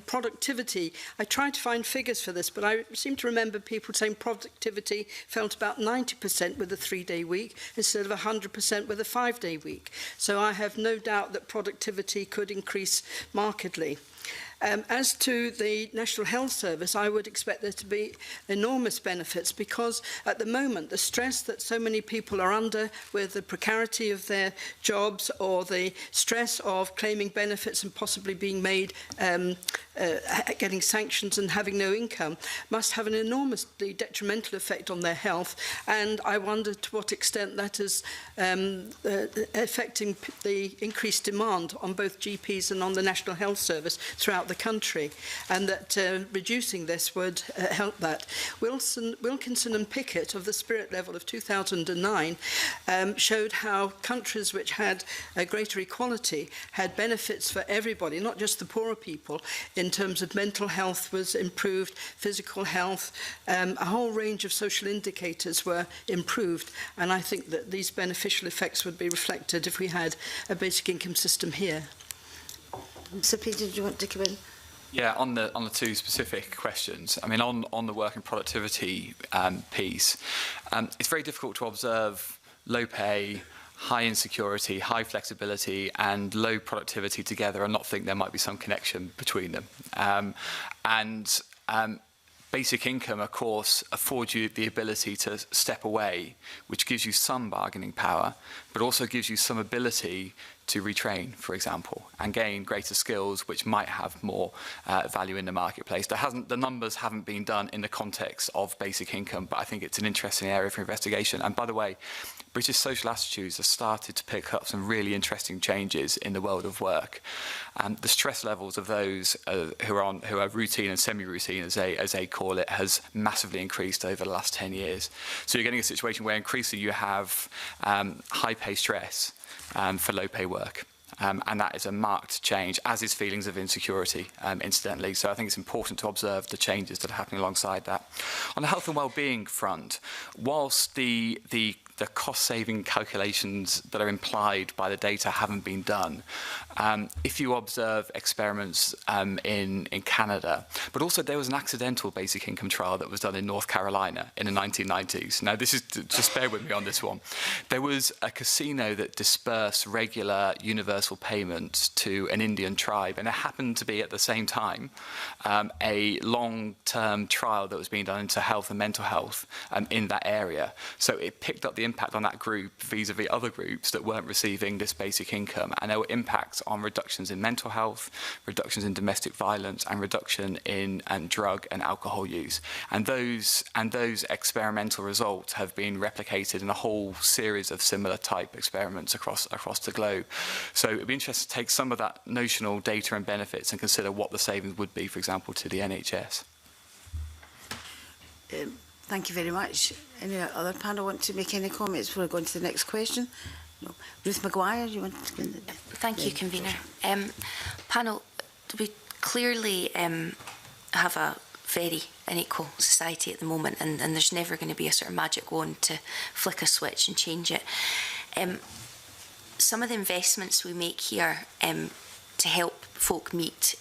productivity, I tried to find figures for this, but I seem to remember people saying productivity fell to about 90% with a 3-day week instead of 100% with a 5-day week. So I have no doubt that productivity could increase markedly. As to the National Health Service, I would expect there to be enormous benefits, because at the moment the stress that so many people are under with the precarity of their jobs, or the stress of claiming benefits and possibly being made getting sanctions and having no income, must have an enormously detrimental effect on their health. And I wonder to what extent that is affecting the increased demand on both GPs and on the National Health Service throughout the country, and that reducing this would help that. Wilkinson and Pickett of the Spirit Level of 2009 showed how countries which had a greater equality had benefits for everybody, not just the poorer people, in terms of mental health was improved, physical health, a whole range of social indicators were improved, and I think that these beneficial effects would be reflected if we had a basic income system here. Sir Peter, did you want to come in? Yeah, on the 2 specific questions. I mean, on the work and productivity piece, it's very difficult to observe low pay, high insecurity, high flexibility, and low productivity together and not think there might be some connection between them. Basic income, of course, affords you the ability to step away, which gives you some bargaining power, but also gives you some ability to retrain, for example, and gain greater skills which might have more value in the marketplace. The numbers haven't been done in the context of basic income, but I think it's an interesting area for investigation. And by the way, British social attitudes have started to pick up some really interesting changes in the world of work. The stress levels of those who are routine and semi-routine, as they call it, has massively increased over the last 10 years. So you're getting a situation where increasingly you have high pay stress for low pay work. And that is a marked change, as is feelings of insecurity, incidentally. So I think it's important to observe the changes that are happening alongside that. On the health and well-being front, whilst the cost-saving calculations that are implied by the data haven't been done, if you observe experiments in Canada, but also there was an accidental basic income trial that was done in North Carolina in the 1990s. Now, this is, just bear with me on this one. There was a casino that dispersed regular universal payments to an Indian tribe, and it happened to be at the same time a long-term trial that was being done into health and mental health in that area. So it picked up the impact on that group vis-a-vis other groups that weren't receiving this basic income, and there were impacts on reductions in mental health, reductions in domestic violence, and reduction in drug and alcohol use. And those experimental results have been replicated in a whole series of similar type experiments across the globe. So it'd be interesting to take some of that notional data and benefits and consider what the savings would be, for example, to the NHS. Thank you very much. Any other panel want to make any comments before I go on to the next question? No. Ruth Maguire, you want to... Thank you, Convener. Panel, we clearly have a very unequal society at the moment, and there's never going to be a sort of magic wand to flick a switch and change it. Some of the investments we make here to help folk meet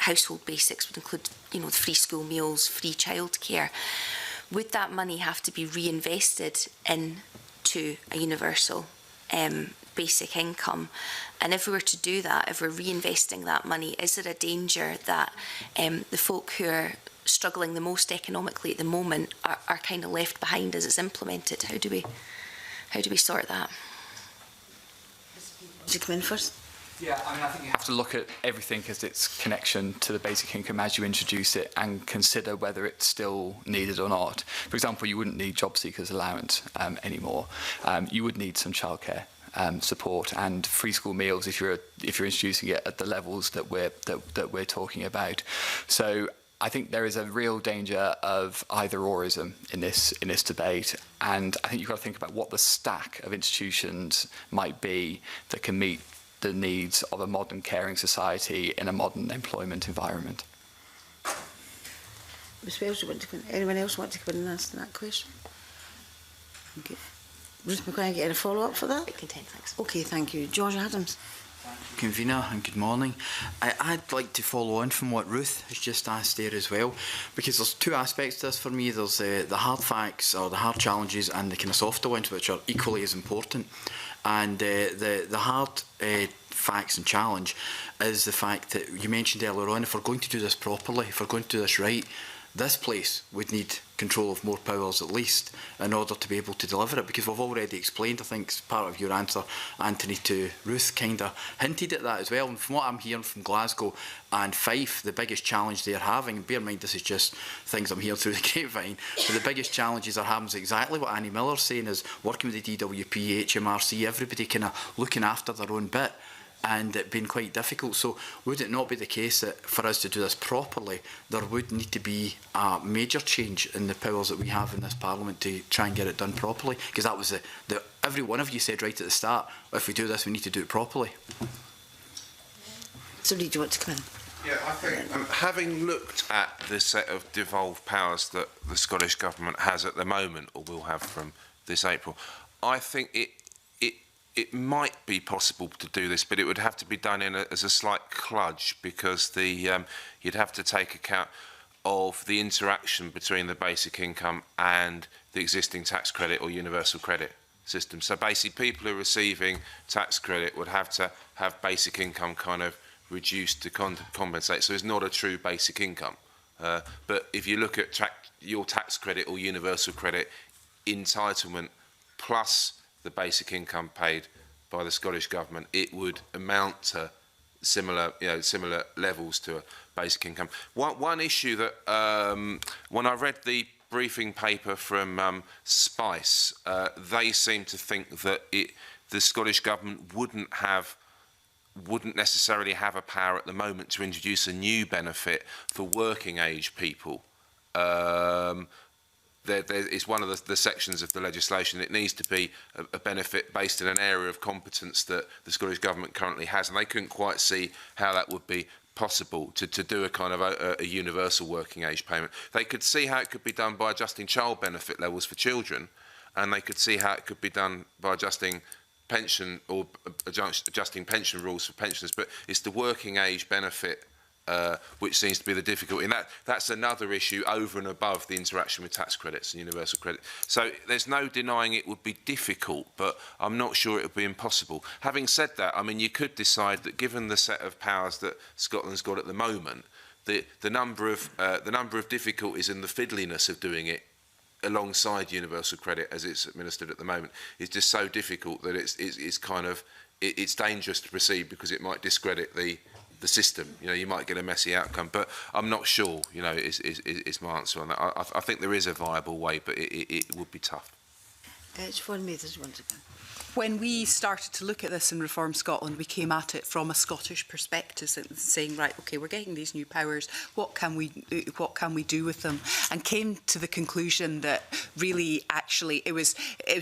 household basics would include, you know, the free school meals, free childcare. Would that money have to be reinvested into a universal basic income? And if we were to do that, if we're reinvesting that money, is there a danger that the folk who are struggling the most economically at the moment are kind of left behind as it's implemented? How do we sort that? Would you come in first? Yeah, I mean, I think you have to look at everything as its connection to the basic income as you introduce it and consider whether it's still needed or not. For example, you wouldn't need job seekers allowance anymore. You would need some childcare support and free school meals if you're introducing it at the levels that we're talking about. So I think there is a real danger of either-orism in this debate, and I think you've got to think about what the stack of institutions might be that can meet the needs of a modern caring society in a modern employment environment. Ms Wells, anyone else want to come in and answer that question? Okay. Ruth McQueen, get a follow-up for that? Thanks. Okay, thank you. George Adams. Convener, and good morning. I'd like to follow on from what Ruth has just asked there as well, because there's two aspects to this for me. There's the hard facts or the hard challenges and the kind of softer ones, which are equally as important. And the hard facts and challenge is the fact that you mentioned earlier on, if we're going to do this properly, if we're going to do this right, this place would need control of more powers at least in order to be able to deliver it, because we've already explained, I think, as part of your answer, Anthony, to Ruth, kind of hinted at that as well. And from what I'm hearing from Glasgow and Fife, the biggest challenge they're having, bear in mind this is just things I'm hearing through the grapevine, but the biggest challenges they're having is exactly what Annie Miller's saying, is working with the DWP, HMRC, everybody kind of looking after their own bit, and it being quite difficult. So would it not be the case that for us to do this properly, there would need to be a major change in the powers that we have in this Parliament to try and get it done properly? Because that was the every one of you said right at the start, if we do this, we need to do it properly. Somebody, do you want to come in? Yeah, I think having looked at the set of devolved powers that the Scottish Government has at the moment, or will have from this April, I think it might be possible to do this, but it would have to be done as a slight kludge, because you'd have to take account of the interaction between the basic income and the existing tax credit or universal credit system. So basically, people who are receiving tax credit would have to have basic income kind of reduced to compensate. So it's not a true basic income. But if you look at your tax credit or universal credit entitlement plus the basic income paid by the Scottish Government, it would amount to similar levels to a basic income. One issue that when I read the briefing paper from Spice, they seem to think that the Scottish Government wouldn't necessarily have a power at the moment to introduce a new benefit for working age people. It's one of the sections of the legislation. It needs to be a benefit based in an area of competence that the Scottish Government currently has, and they couldn't quite see how that would be possible to do a kind of a universal working age payment. They could see how it could be done by adjusting child benefit levels for children, and they could see how it could be done by adjusting pension or adjusting pension rules for pensioners, but it's the working age benefit which seems to be the difficulty. And that's another issue over and above the interaction with tax credits and universal credit. So there's no denying it would be difficult, but I'm not sure it would be impossible. Having said that, I mean, you could decide that given the set of powers that Scotland's got at the moment, the number of difficulties and the fiddliness of doing it alongside universal credit as it's administered at the moment is just so difficult that it's dangerous to proceed, because it might discredit the system. You know, you might get a messy outcome, but I'm not sure, you know, is my answer on that. I think there is a viable way, but it would be tough. Siobhan Mathers, once again. when we started to look at this in Reform Scotland, we came at it from a Scottish perspective, saying, right, OK, we're getting these new powers. What can we do with them? And came to the conclusion that really, actually, it was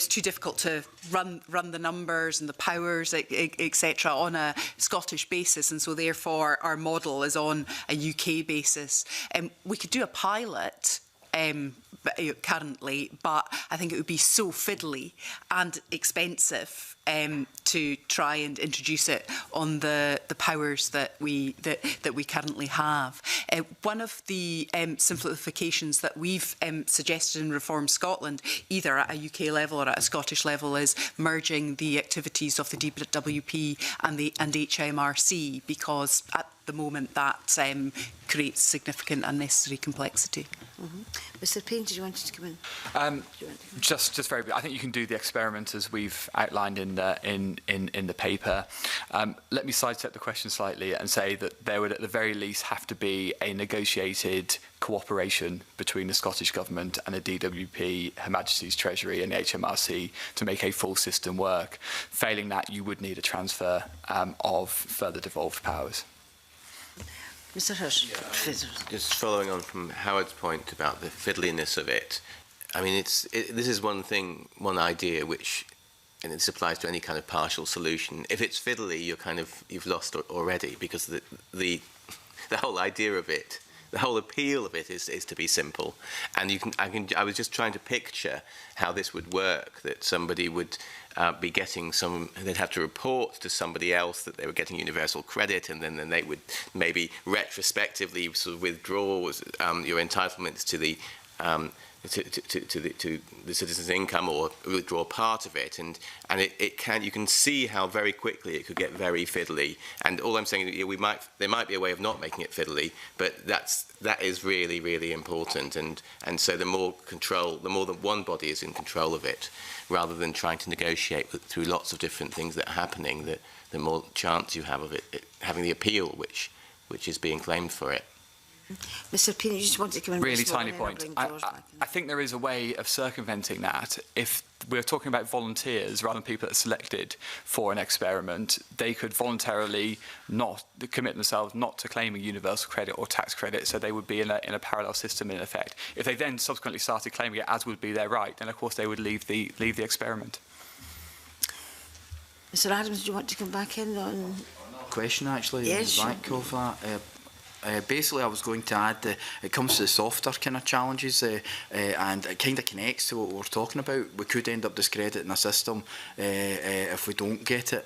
too difficult to run the numbers and the powers, etc., on a Scottish basis, and so therefore our model is on a UK basis. We could do a pilot currently, but I think it would be so fiddly and expensive to try and introduce it on the powers that we currently have. One of the simplifications that we've suggested in Reform Scotland, either at a UK level or at a Scottish level, is merging the activities of the DWP and HMRC, because at the moment that creates significant unnecessary complexity. Mr. Payne, did you want to come in? Just very. I think you can do the experiment as we've outlined in the paper. Let me sidestep the question slightly and say that there would, at the very least, have to be a negotiated cooperation between the Scottish Government and the DWP, Her Majesty's Treasury and the HMRC to make a full system work. Failing that, you would need a transfer of further devolved powers. Mr. Hirsch. Just following on from Howard's point about the fiddliness of it, I mean, this is one thing, one idea which, and this applies to any kind of partial solution. If it's fiddly, you've lost already, because the whole idea of it, the whole appeal of it is to be simple. And I was just trying to picture how this would work, that somebody would be getting they'd have to report to somebody else that they were getting universal credit, and then they would maybe retrospectively sort of withdraw your entitlements to the to the citizen's income, or withdraw part of it, and you can see how very quickly it could get very fiddly. And all I'm saying is there might be a way of not making it fiddly, but that is really, really important. And so the more that one body is in control of it, rather than trying to negotiate through lots of different things that are happening, the more chance you have of it having the appeal which is being claimed for it. Mr. Payne, you just want to come in. Really tiny point. I think there is a way of circumventing that. If we're talking about volunteers rather than people that are selected for an experiment, they could voluntarily not commit themselves not to claiming universal credit or tax credit, so they would be in a parallel system in effect. If they then subsequently started claiming it, as would be their right, then of course they would leave the experiment. Mr. Adams, do you want to come back in on? Question actually. Yes, sure. Of that. Basically, I was going to add that it comes to the softer kind of challenges, and it kind of connects to what we're talking about. We could end up discrediting a system if we don't get it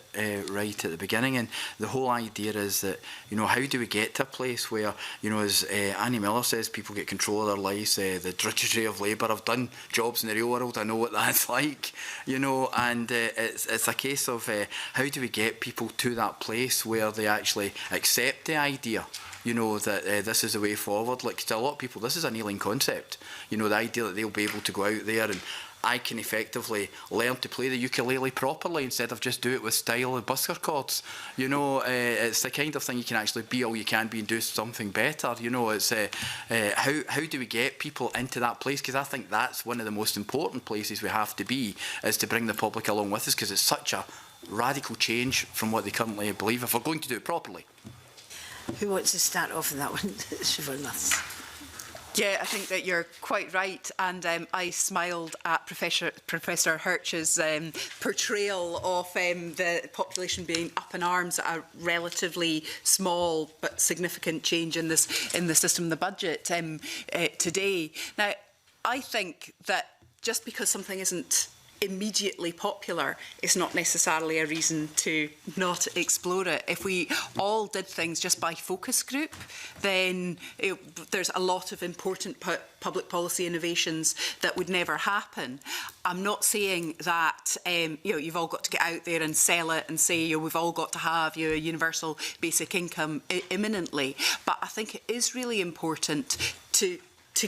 right at the beginning. And the whole idea is that, how do we get to a place where, as Annie Miller says, people get control of their lives, the drudgery of labour. I've done jobs in the real world, I know what that's like, and it's a case of how do we get people to that place where they actually accept the idea, that this is the way forward. Like, to a lot of people, this is an alien concept. The idea that they'll be able to go out there and I can effectively learn to play the ukulele properly instead of just do it with style and busker chords. It's the kind of thing you can actually be all you can be and do something better. It's how do we get people into that place? Because I think that's one of the most important places we have to be, is to bring the public along with us, because it's such a radical change from what they currently believe if we're going to do it properly. Who wants to start off in that one? Siobhan Nuss. Yeah, I think that you're quite right, and I smiled at Professor Hirsch's portrayal of the population being up in arms at a relatively small but significant change in the system, the budget today. Now, I think that just because something isn't immediately popular is not necessarily a reason to not explore it. If we all did things just by focus group, then there's a lot of important public policy innovations that would never happen. I'm not saying that you've all got to get out there and sell it and say we've all got to have a universal basic income imminently, but I think it is really important to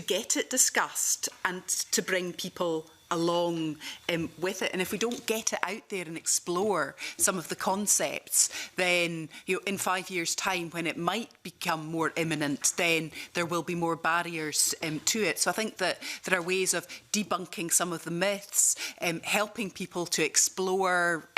get it discussed and to bring people along with it. And if we don't get it out there and explore some of the concepts, then in 5 years' time, when it might become more imminent, then there will be more barriers to it. So I think that there are ways of debunking some of the myths, helping people to explore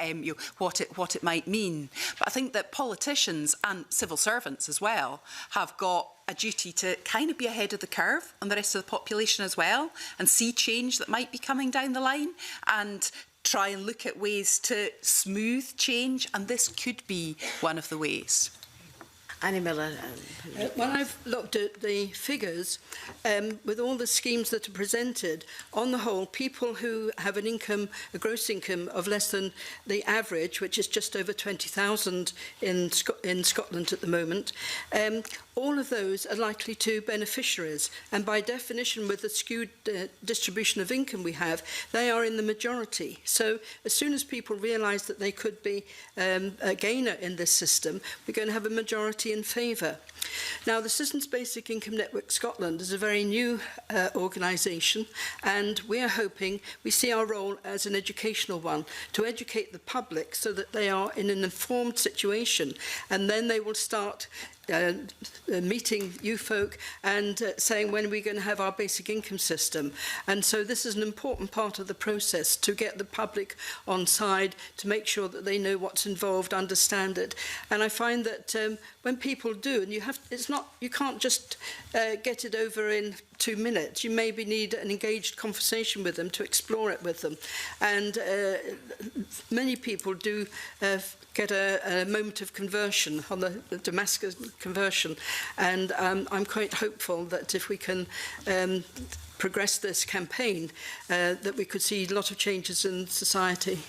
what it might mean. But I think that politicians and civil servants as well have got a duty to kind of be ahead of the curve on the rest of the population as well, and see change that might be coming down the line and try and look at ways to smooth change, and this could be one of the ways. Annie Miller. When I've looked at the figures, with all the schemes that are presented, on the whole, people who have an income, a gross income of less than the average, which is just over 20,000 in Scotland at the moment, all of those are likely to beneficiaries. And by definition, with the skewed distribution of income we have, they are in the majority. So as soon as people realise that they could be a gainer in this system, we're going to have a majority in favour. Now, the Citizens Basic Income Network Scotland is a very new organisation, and we are hoping, we see our role as an educational one, to educate the public so that they are in an informed situation, and then they will start meeting you folk and saying when we're going to have our basic income system. And so this is an important part of the process, to get the public on side, to make sure that they know what's involved, understand it. And I find that when people do, and you can't just get it over in 2 minutes. You maybe need an engaged conversation with them to explore it with them. And many people do get a moment of conversion on the Damascus conversion. And I'm quite hopeful that if we can progress this campaign, that we could see a lot of changes in society.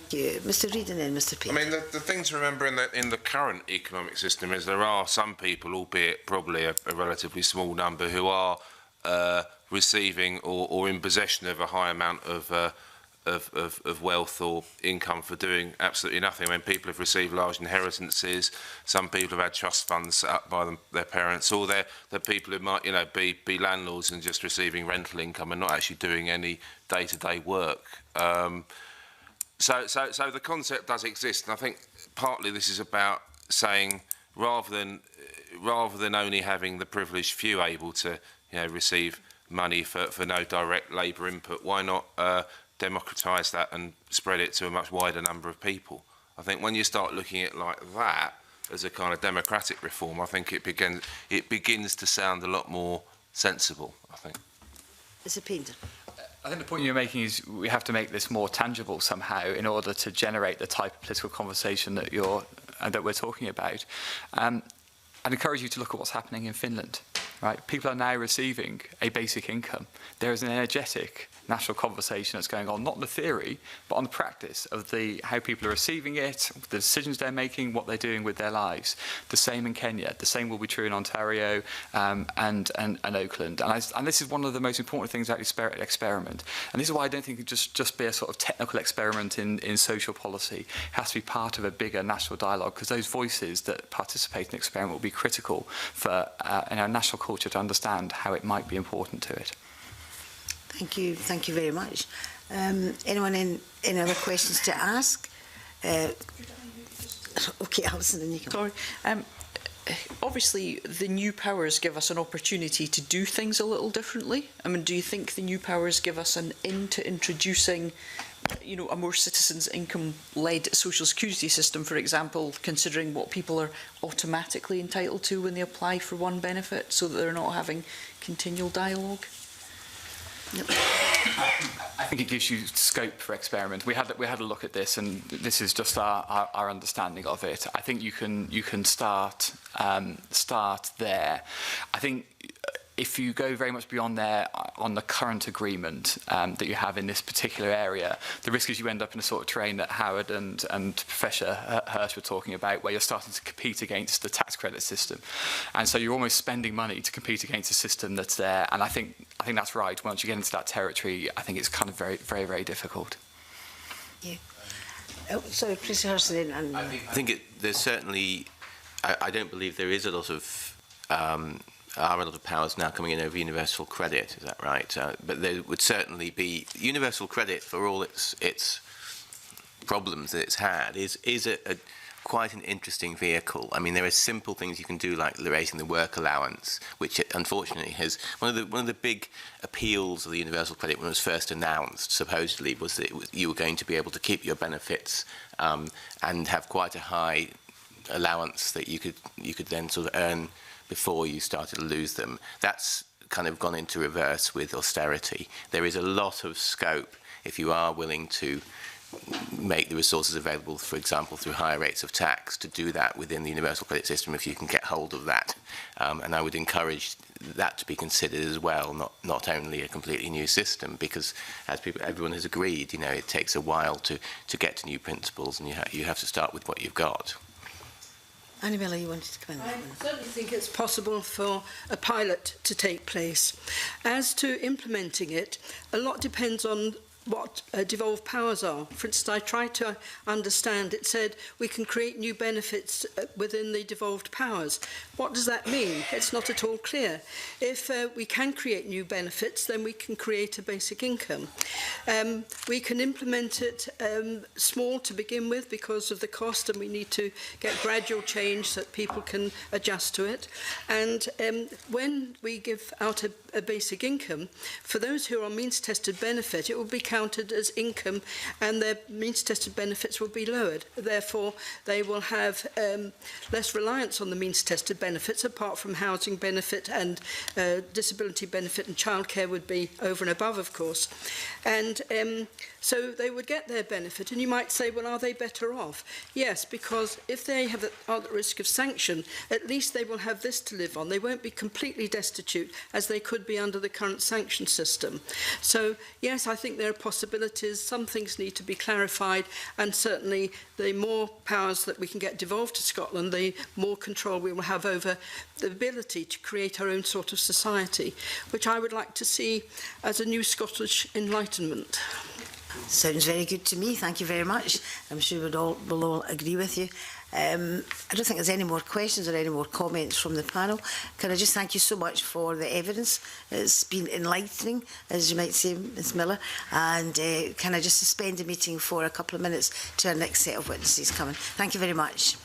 Thank you. Mr. Reid and then Mr. Payne. I mean, the thing to remember in the current economic system is there are some people, albeit probably a relatively small number, who are receiving or in possession of a high amount of wealth or income for doing absolutely nothing. I mean, people have received large inheritances. Some people have had trust funds set up by their parents, or they're people who might, be landlords and just receiving rental income and not actually doing any day-to-day work. So the concept does exist, and I think partly this is about saying rather than only having the privileged few able to receive money for no direct labour input, why not democratise that and spread it to a much wider number of people? I think when you start looking at it like that as a kind of democratic reform, I think it begins to sound a lot more sensible, I think. Mr. Payne. I think the point you're making is we have to make this more tangible somehow in order to generate the type of political conversation that we're talking about. I'd encourage you to look at what's happening in Finland. Right? People are now receiving a basic income. There is an energetic national conversation that's going on, not in the theory, but on the practice of how people are receiving it, the decisions they're making, what they're doing with their lives. The same in Kenya. The same will be true in Ontario and Oakland. And this is one of the most important things about experiment. And this is why I don't think it can just be a sort of technical experiment in social policy. It has to be part of a bigger national dialogue, because those voices that participate in the experiment will be critical for in our national culture to understand how it might be important to it. Thank you very much. Anyone any other questions to ask? Okay, Alison, then you can. Sorry. Obviously, the new powers give us an opportunity to do things a little differently. I mean, do you think the new powers give us an in to introducing, a more citizens' income-led social security system, for example, considering what people are automatically entitled to when they apply for one benefit, so that they're not having continual dialogue? I think it gives you scope for experiment. We had a look at this, and this is just our understanding of it. I think you can start there. I think if you go very much beyond there on the current agreement that you have in this particular area, the risk is you end up in a sort of terrain that Howard and Professor Hirsch were talking about, where you're starting to compete against the tax credit system. And so you're almost spending money to compete against a system that's there. And I think that's right. Once you get into that territory, I think it's kind of very, very, very difficult. Yeah. Oh, sorry, Professor Hirsch. I think there's certainly, I don't believe there is a lot of are a lot of powers now coming in over universal credit. Is that right? But there would certainly be universal credit, for all its problems that it's had, is quite an interesting vehicle. I mean, there are simple things you can do, like raising the work allowance, which unfortunately has one of the big appeals of the universal credit when it was first announced, supposedly, was that you were going to be able to keep your benefits and have quite a high allowance that you could then sort of earn before you started to lose them. That's kind of gone into reverse with austerity. There is a lot of scope, if you are willing to make the resources available, for example, through higher rates of tax, to do that within the universal credit system if you can get hold of that. And I would encourage that to be considered as well, not only a completely new system, because as everyone has agreed, you know, it takes a while to get to new principles, and you have to start with what you've got. Annabella, you wanted to come in? I certainly think it's possible for a pilot to take place. As to implementing it, a lot depends on what devolved powers are. For instance, I tried to understand, it said we can create new benefits within the devolved powers. What does that mean? It's not at all clear. If we can create new benefits, then we can create a basic income. We can implement it small to begin with because of the cost, and we need to get gradual change so that people can adjust to it. And when we give out a basic income, for those who are on means-tested benefit, it will be counted as income, and their means-tested benefits will be lowered. Therefore, they will have less reliance on the means-tested benefits, apart from housing benefit and disability benefit, and childcare would be over and above, of course. And so they would get their benefit, and you might say, well, are they better off? Yes, because if they are at risk of sanction, at least they will have this to live on. They won't be completely destitute, as they could be under the current sanction system. So, yes, I think there are possibilities. Some things need to be clarified, and certainly the more powers that we can get devolved to Scotland, the more control we will have over the ability to create our own sort of society, which I would like to see as a new Scottish Enlightenment. Sounds very good to me. Thank you very much. I'm sure we'll all agree with you. I don't think there's any more questions or any more comments from the panel. Can I just thank you so much for the evidence? It's been enlightening, as you might say, Ms Miller. And can I just suspend the meeting for a couple of minutes to our next set of witnesses coming? Thank you very much.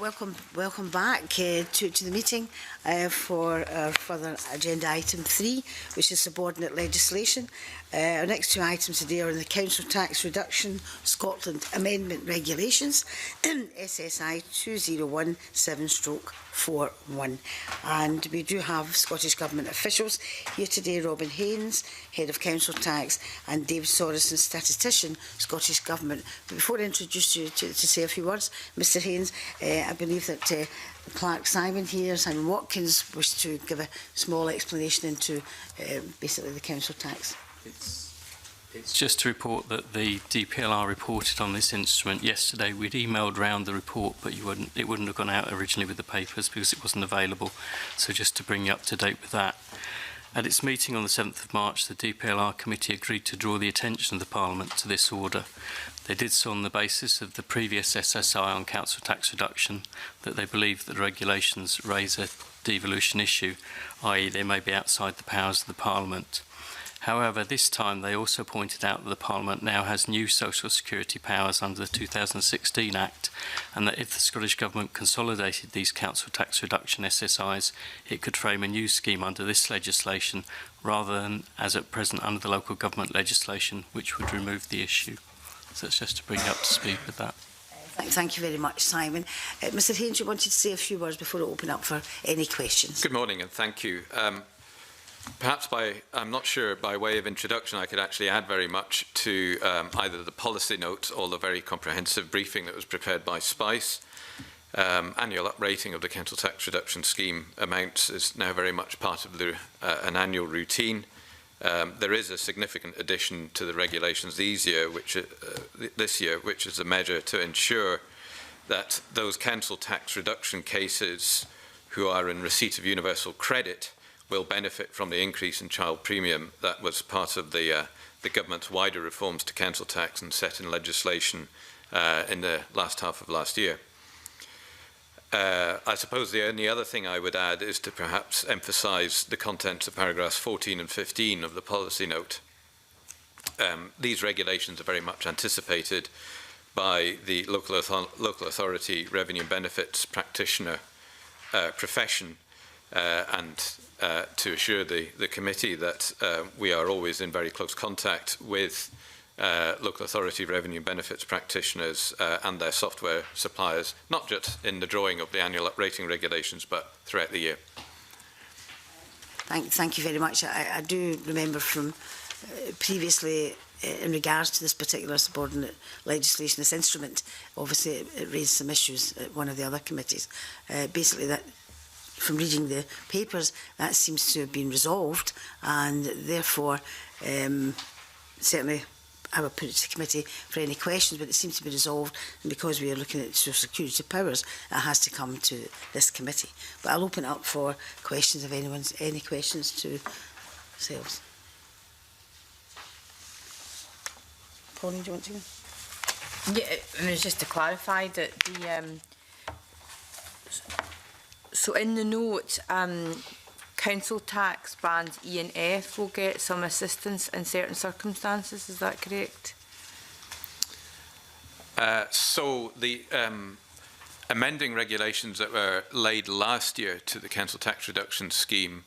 Welcome back to the meeting for our further agenda item 3, which is subordinate legislation. Our next two items today are in the Council Tax Reduction Scotland Amendment Regulations, SSI 2017/41. And we do have Scottish Government officials here today, Robin Haynes, Head of Council Tax, and David Sorensen, Statistician, Scottish Government. But before I introduce you to say a few words, Mr Haynes, I believe that Clerk Simon here, Simon Watkins, wished to give a small explanation into basically the council tax. It's just to report that the DPLR reported on this instrument yesterday. We'd emailed round the report, but it wouldn't have gone out originally with the papers because it wasn't available. So just to bring you up to date with that. At its meeting on the 7th of March, the DPLR committee agreed to draw the attention of the Parliament to this order. They did so on the basis of the previous SSI on council tax reduction, that they believe that the regulations raise a devolution issue, i.e. they may be outside the powers of the Parliament. However, this time they also pointed out that the Parliament now has new social security powers under the 2016 Act, and that if the Scottish Government consolidated these council tax reduction SSIs, it could frame a new scheme under this legislation rather than as at present under the local government legislation, which would remove the issue. So it's just to bring you up to speed with that. Thank you very much, Simon. Mr Haynes, you wanted to say a few words before I open up for any questions. Good morning and thank you. Perhaps I'm not sure, by way of introduction, I could actually add very much to either the policy note or the very comprehensive briefing that was prepared by SPICE. Annual uprating of the council tax reduction scheme amounts is now very much part of an annual routine. There is a significant addition to the regulations this year, which is a measure to ensure that those council tax reduction cases who are in receipt of universal credit will benefit from the increase in child premium that was part of the government's wider reforms to council tax and set in legislation in the last half of last year. I suppose the only other thing I would add is to perhaps emphasise the contents of paragraphs 14 and 15 of the policy note. These regulations are very much anticipated by the local authority revenue and benefits practitioner profession, and to assure the committee that we are always in very close contact with local authority revenue and benefits practitioners and their software suppliers, not just in the drawing of the annual uprating regulations, but throughout the year. Thank you very much. I do remember from previously, in regards to this particular subordinate legislation, this instrument, obviously it raised some issues at one of the other committees. Basically, that from reading the papers, that seems to have been resolved, and therefore, certainly I will put it to the committee for any questions, but it seems to be resolved, and because we are looking at social security powers, it has to come to this committee. But I'll open it up for questions if anyone's any questions to yourselves. Pauline, do you want to? Yeah, and it's just to clarify that the so in the note, council tax bands E and F will get some assistance in certain circumstances. Is that correct? So the amending regulations that were laid last year to the council tax reduction scheme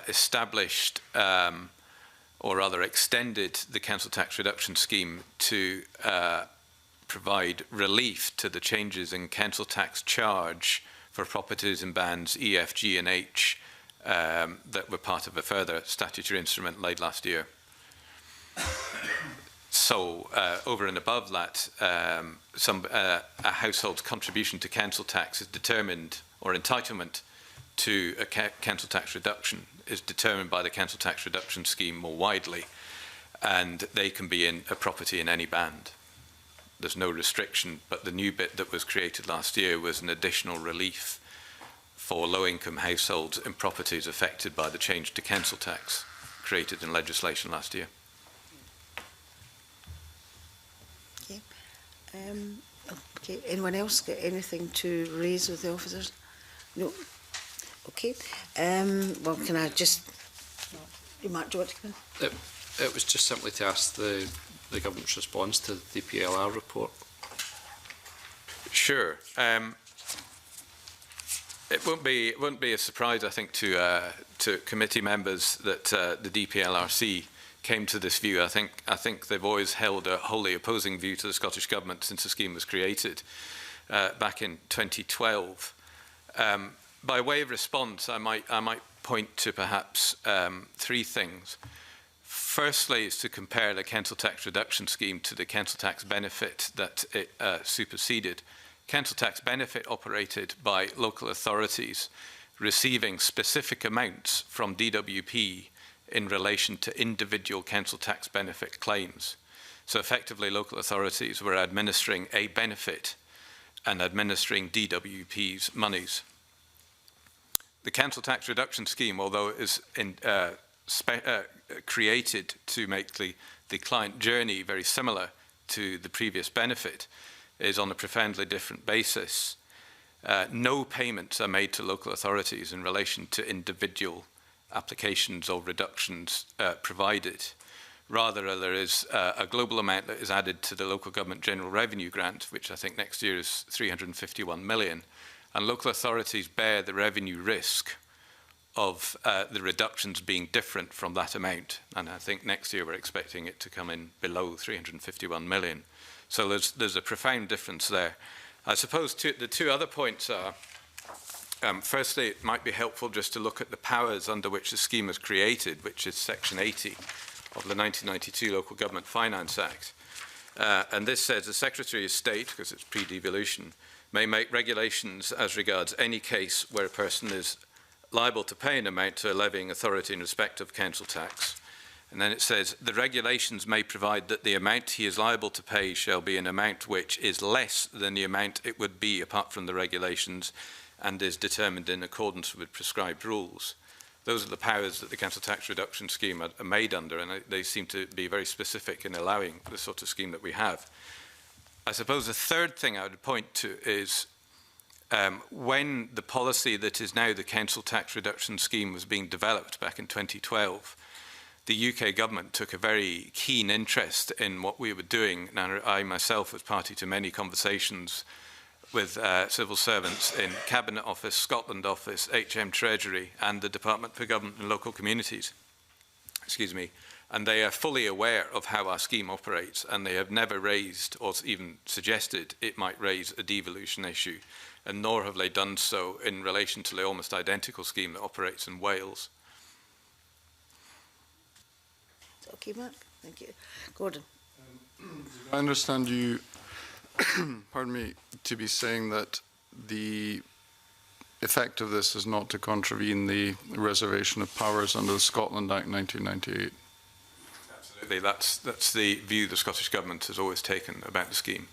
established, or rather extended, the council tax reduction scheme to provide relief to the changes in council tax charge for properties in bands E, F, G and H that were part of a further statutory instrument laid last year. So over and above that, a household's contribution to council tax is determined, or entitlement to a council tax reduction is determined by the council tax reduction scheme more widely, and they can be in a property in any band. There's no restriction, but the new bit that was created last year was an additional relief for low-income households in properties affected by the change to council tax created in legislation last year. Okay. Okay. Anyone else got anything to raise with the officers? No. Okay. Well, can I just... Mark, do you want to come in? It was just simply to ask the government's response to the DPLR report. Sure. It won't be a surprise, I think, to committee members that the DPLRC came to this view. I think they've always held a wholly opposing view to the Scottish Government since the scheme was created back in 2012. By way of response, I might point to perhaps three things. Firstly, is to compare the council tax reduction scheme to the council tax benefit that it superseded. Council tax benefit operated by local authorities receiving specific amounts from DWP in relation to individual council tax benefit claims. So effectively, local authorities were administering a benefit and administering DWP's monies. The council tax reduction scheme, although it is created to make the client journey very similar to the previous benefit, is on a profoundly different basis. No payments are made to local authorities in relation to individual applications or reductions provided. Rather, there is a global amount that is added to the local government general revenue grant, which I think next year is 351 million, and local authorities bear the revenue risk of the reductions being different from that amount. And I think next year we're expecting it to come in below 351 million. So there's a profound difference there. I suppose the two other points are, firstly, it might be helpful just to look at the powers under which the scheme was created, which is Section 80 of the 1992 Local Government Finance Act. And this says the Secretary of State, because it's pre-devolution, may make regulations as regards any case where a person is liable to pay an amount to a levying authority in respect of council tax. And then it says, the regulations may provide that the amount he is liable to pay shall be an amount which is less than the amount it would be apart from the regulations and is determined in accordance with prescribed rules. Those are the powers that the council tax reduction scheme are made under, and they seem to be very specific in allowing the sort of scheme that we have. I suppose the third thing I would point to is when the policy that is now the council tax reduction scheme was being developed back in 2012, the UK government took a very keen interest in what we were doing. Now, I myself was party to many conversations with civil servants in Cabinet Office, Scotland Office, HM Treasury, and the Department for Government and Local Communities. Excuse me. And they are fully aware of how our scheme operates, and they have never raised or even suggested it might raise a devolution issue, and nor have they done so in relation to the almost identical scheme that operates in Wales. Okay, Mark. Thank you. Gordon. I understand you, pardon me, to be saying that the effect of this is not to contravene the reservation of powers under the Scotland Act 1998. Absolutely, that's the view the Scottish Government has always taken about the scheme.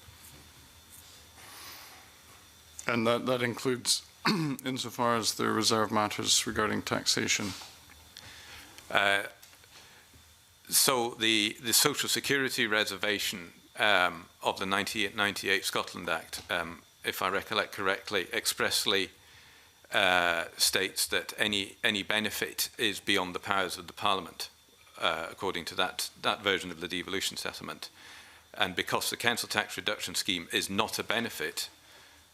And that includes insofar as the reserve matters regarding taxation? So the Social Security reservation of the 1998 Scotland Act, if I recollect correctly, expressly states that any benefit is beyond the powers of the Parliament, according to that version of the devolution settlement. And because the council tax reduction scheme is not a benefit,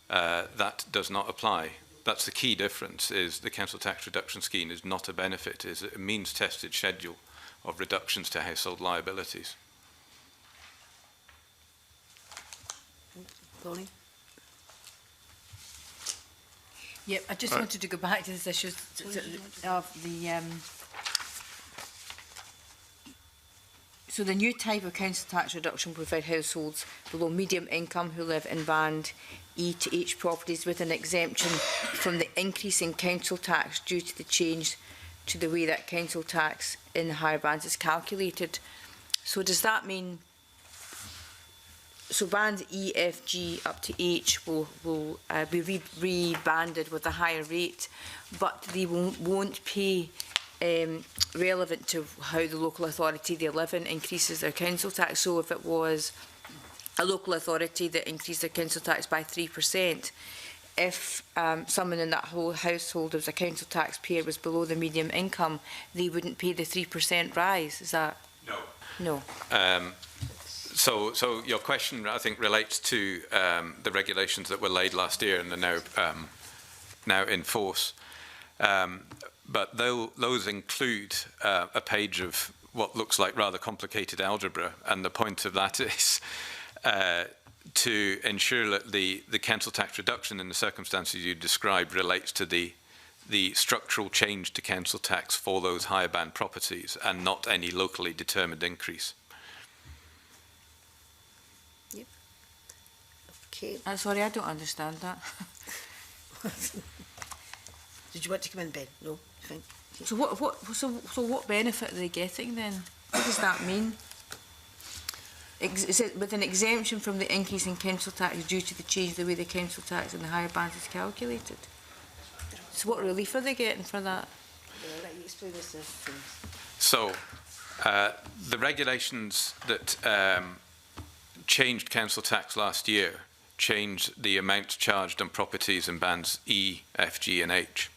that does not apply. That's the key difference, is the council tax reduction scheme is not a benefit, is a means-tested schedule of reductions to household liabilities. Pauline? Yep, I just wanted to go back to this issue of the... So the new type of council tax reduction will provide households below medium income who live in Band E to H properties with an exemption from the increase in council tax due to the change to the way that council tax in the higher bands is calculated. So does that mean, so bands E, F, G up to H will be rebanded with a higher rate, but they won't pay relevant to how the local authority they live in increases their council tax. So if it was a local authority that increased their council tax by 3%, if someone in that whole household as a council taxpayer was below the medium income, they wouldn't pay the 3% rise. Is that? No. No. So your question, I think, relates to the regulations that were laid last year and are now now in force. But those include a page of what looks like rather complicated algebra, and the point of that is to ensure that the council tax reduction in the circumstances you described relates to the structural change to council tax for those higher band properties and not any locally determined increase. Yep. Okay. I'm sorry, I don't understand that. Did you want to come in, Ben? No, fine. So what benefit are they getting then? What does that mean? Is it with an exemption from the increase in council tax due to the change the way the council tax and the higher band is calculated? So what relief are they getting for that? Yeah, let you explain this. So the regulations that changed council tax last year changed the amount charged on properties in bands E, F, G and H.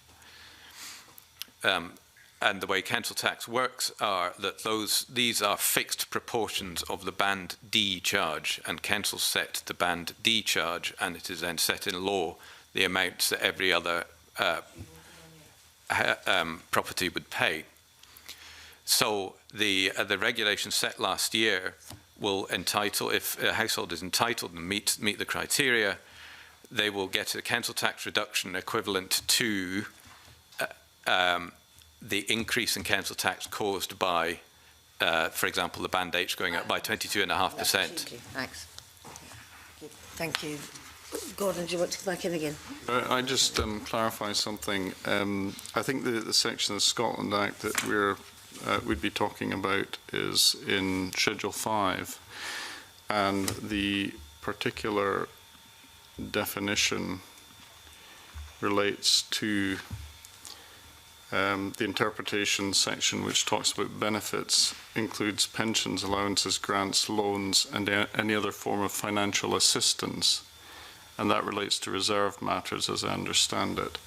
And the way council tax works are that these are fixed proportions of the band D charge, and council set the band D charge, and it is then set in law the amounts that every other property would pay. So the regulation set last year will entitle, if a household is entitled and meet the criteria, they will get a council tax reduction equivalent to the increase in council tax caused by, for example, the band H going up by 22.5%. Thanks. Thank you. Gordon, do you want to come back in again? I just clarify something. I think the section of the Scotland Act that we'd be talking about is in Schedule 5, and the particular definition relates to the interpretation section, which talks about benefits, includes pensions, allowances, grants, loans, and any other form of financial assistance. And that relates to reserved matters, as I understand it.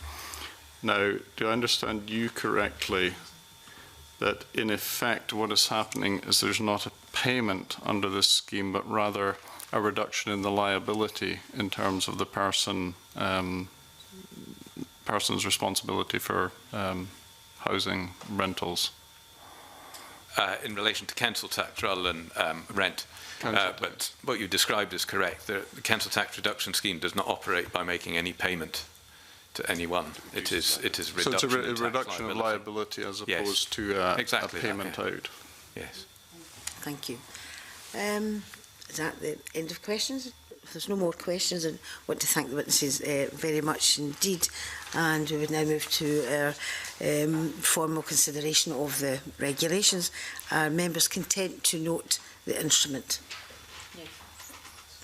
Now, do I understand you correctly that, in effect, what is happening is there's not a payment under this scheme, but rather a reduction in the liability in terms of the person's responsibility for housing rentals? In relation to council tax rather than rent. But what you described is correct. The council tax reduction scheme does not operate by making any payment to anyone. It is reduction. So it's a reduction of liability as opposed to a payment out. Yes. Thank you. Is that the end of questions? If there's no more questions, I want to thank the witnesses very much indeed. And we would now move to our formal consideration of the regulations. Are members content to note the instrument? Yes.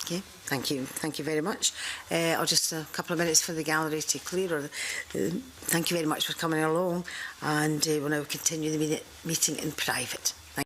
Okay, thank you. Thank you very much. I'll just a couple of minutes for the gallery to clear. Thank you very much for coming along, and we'll now continue the meeting in private.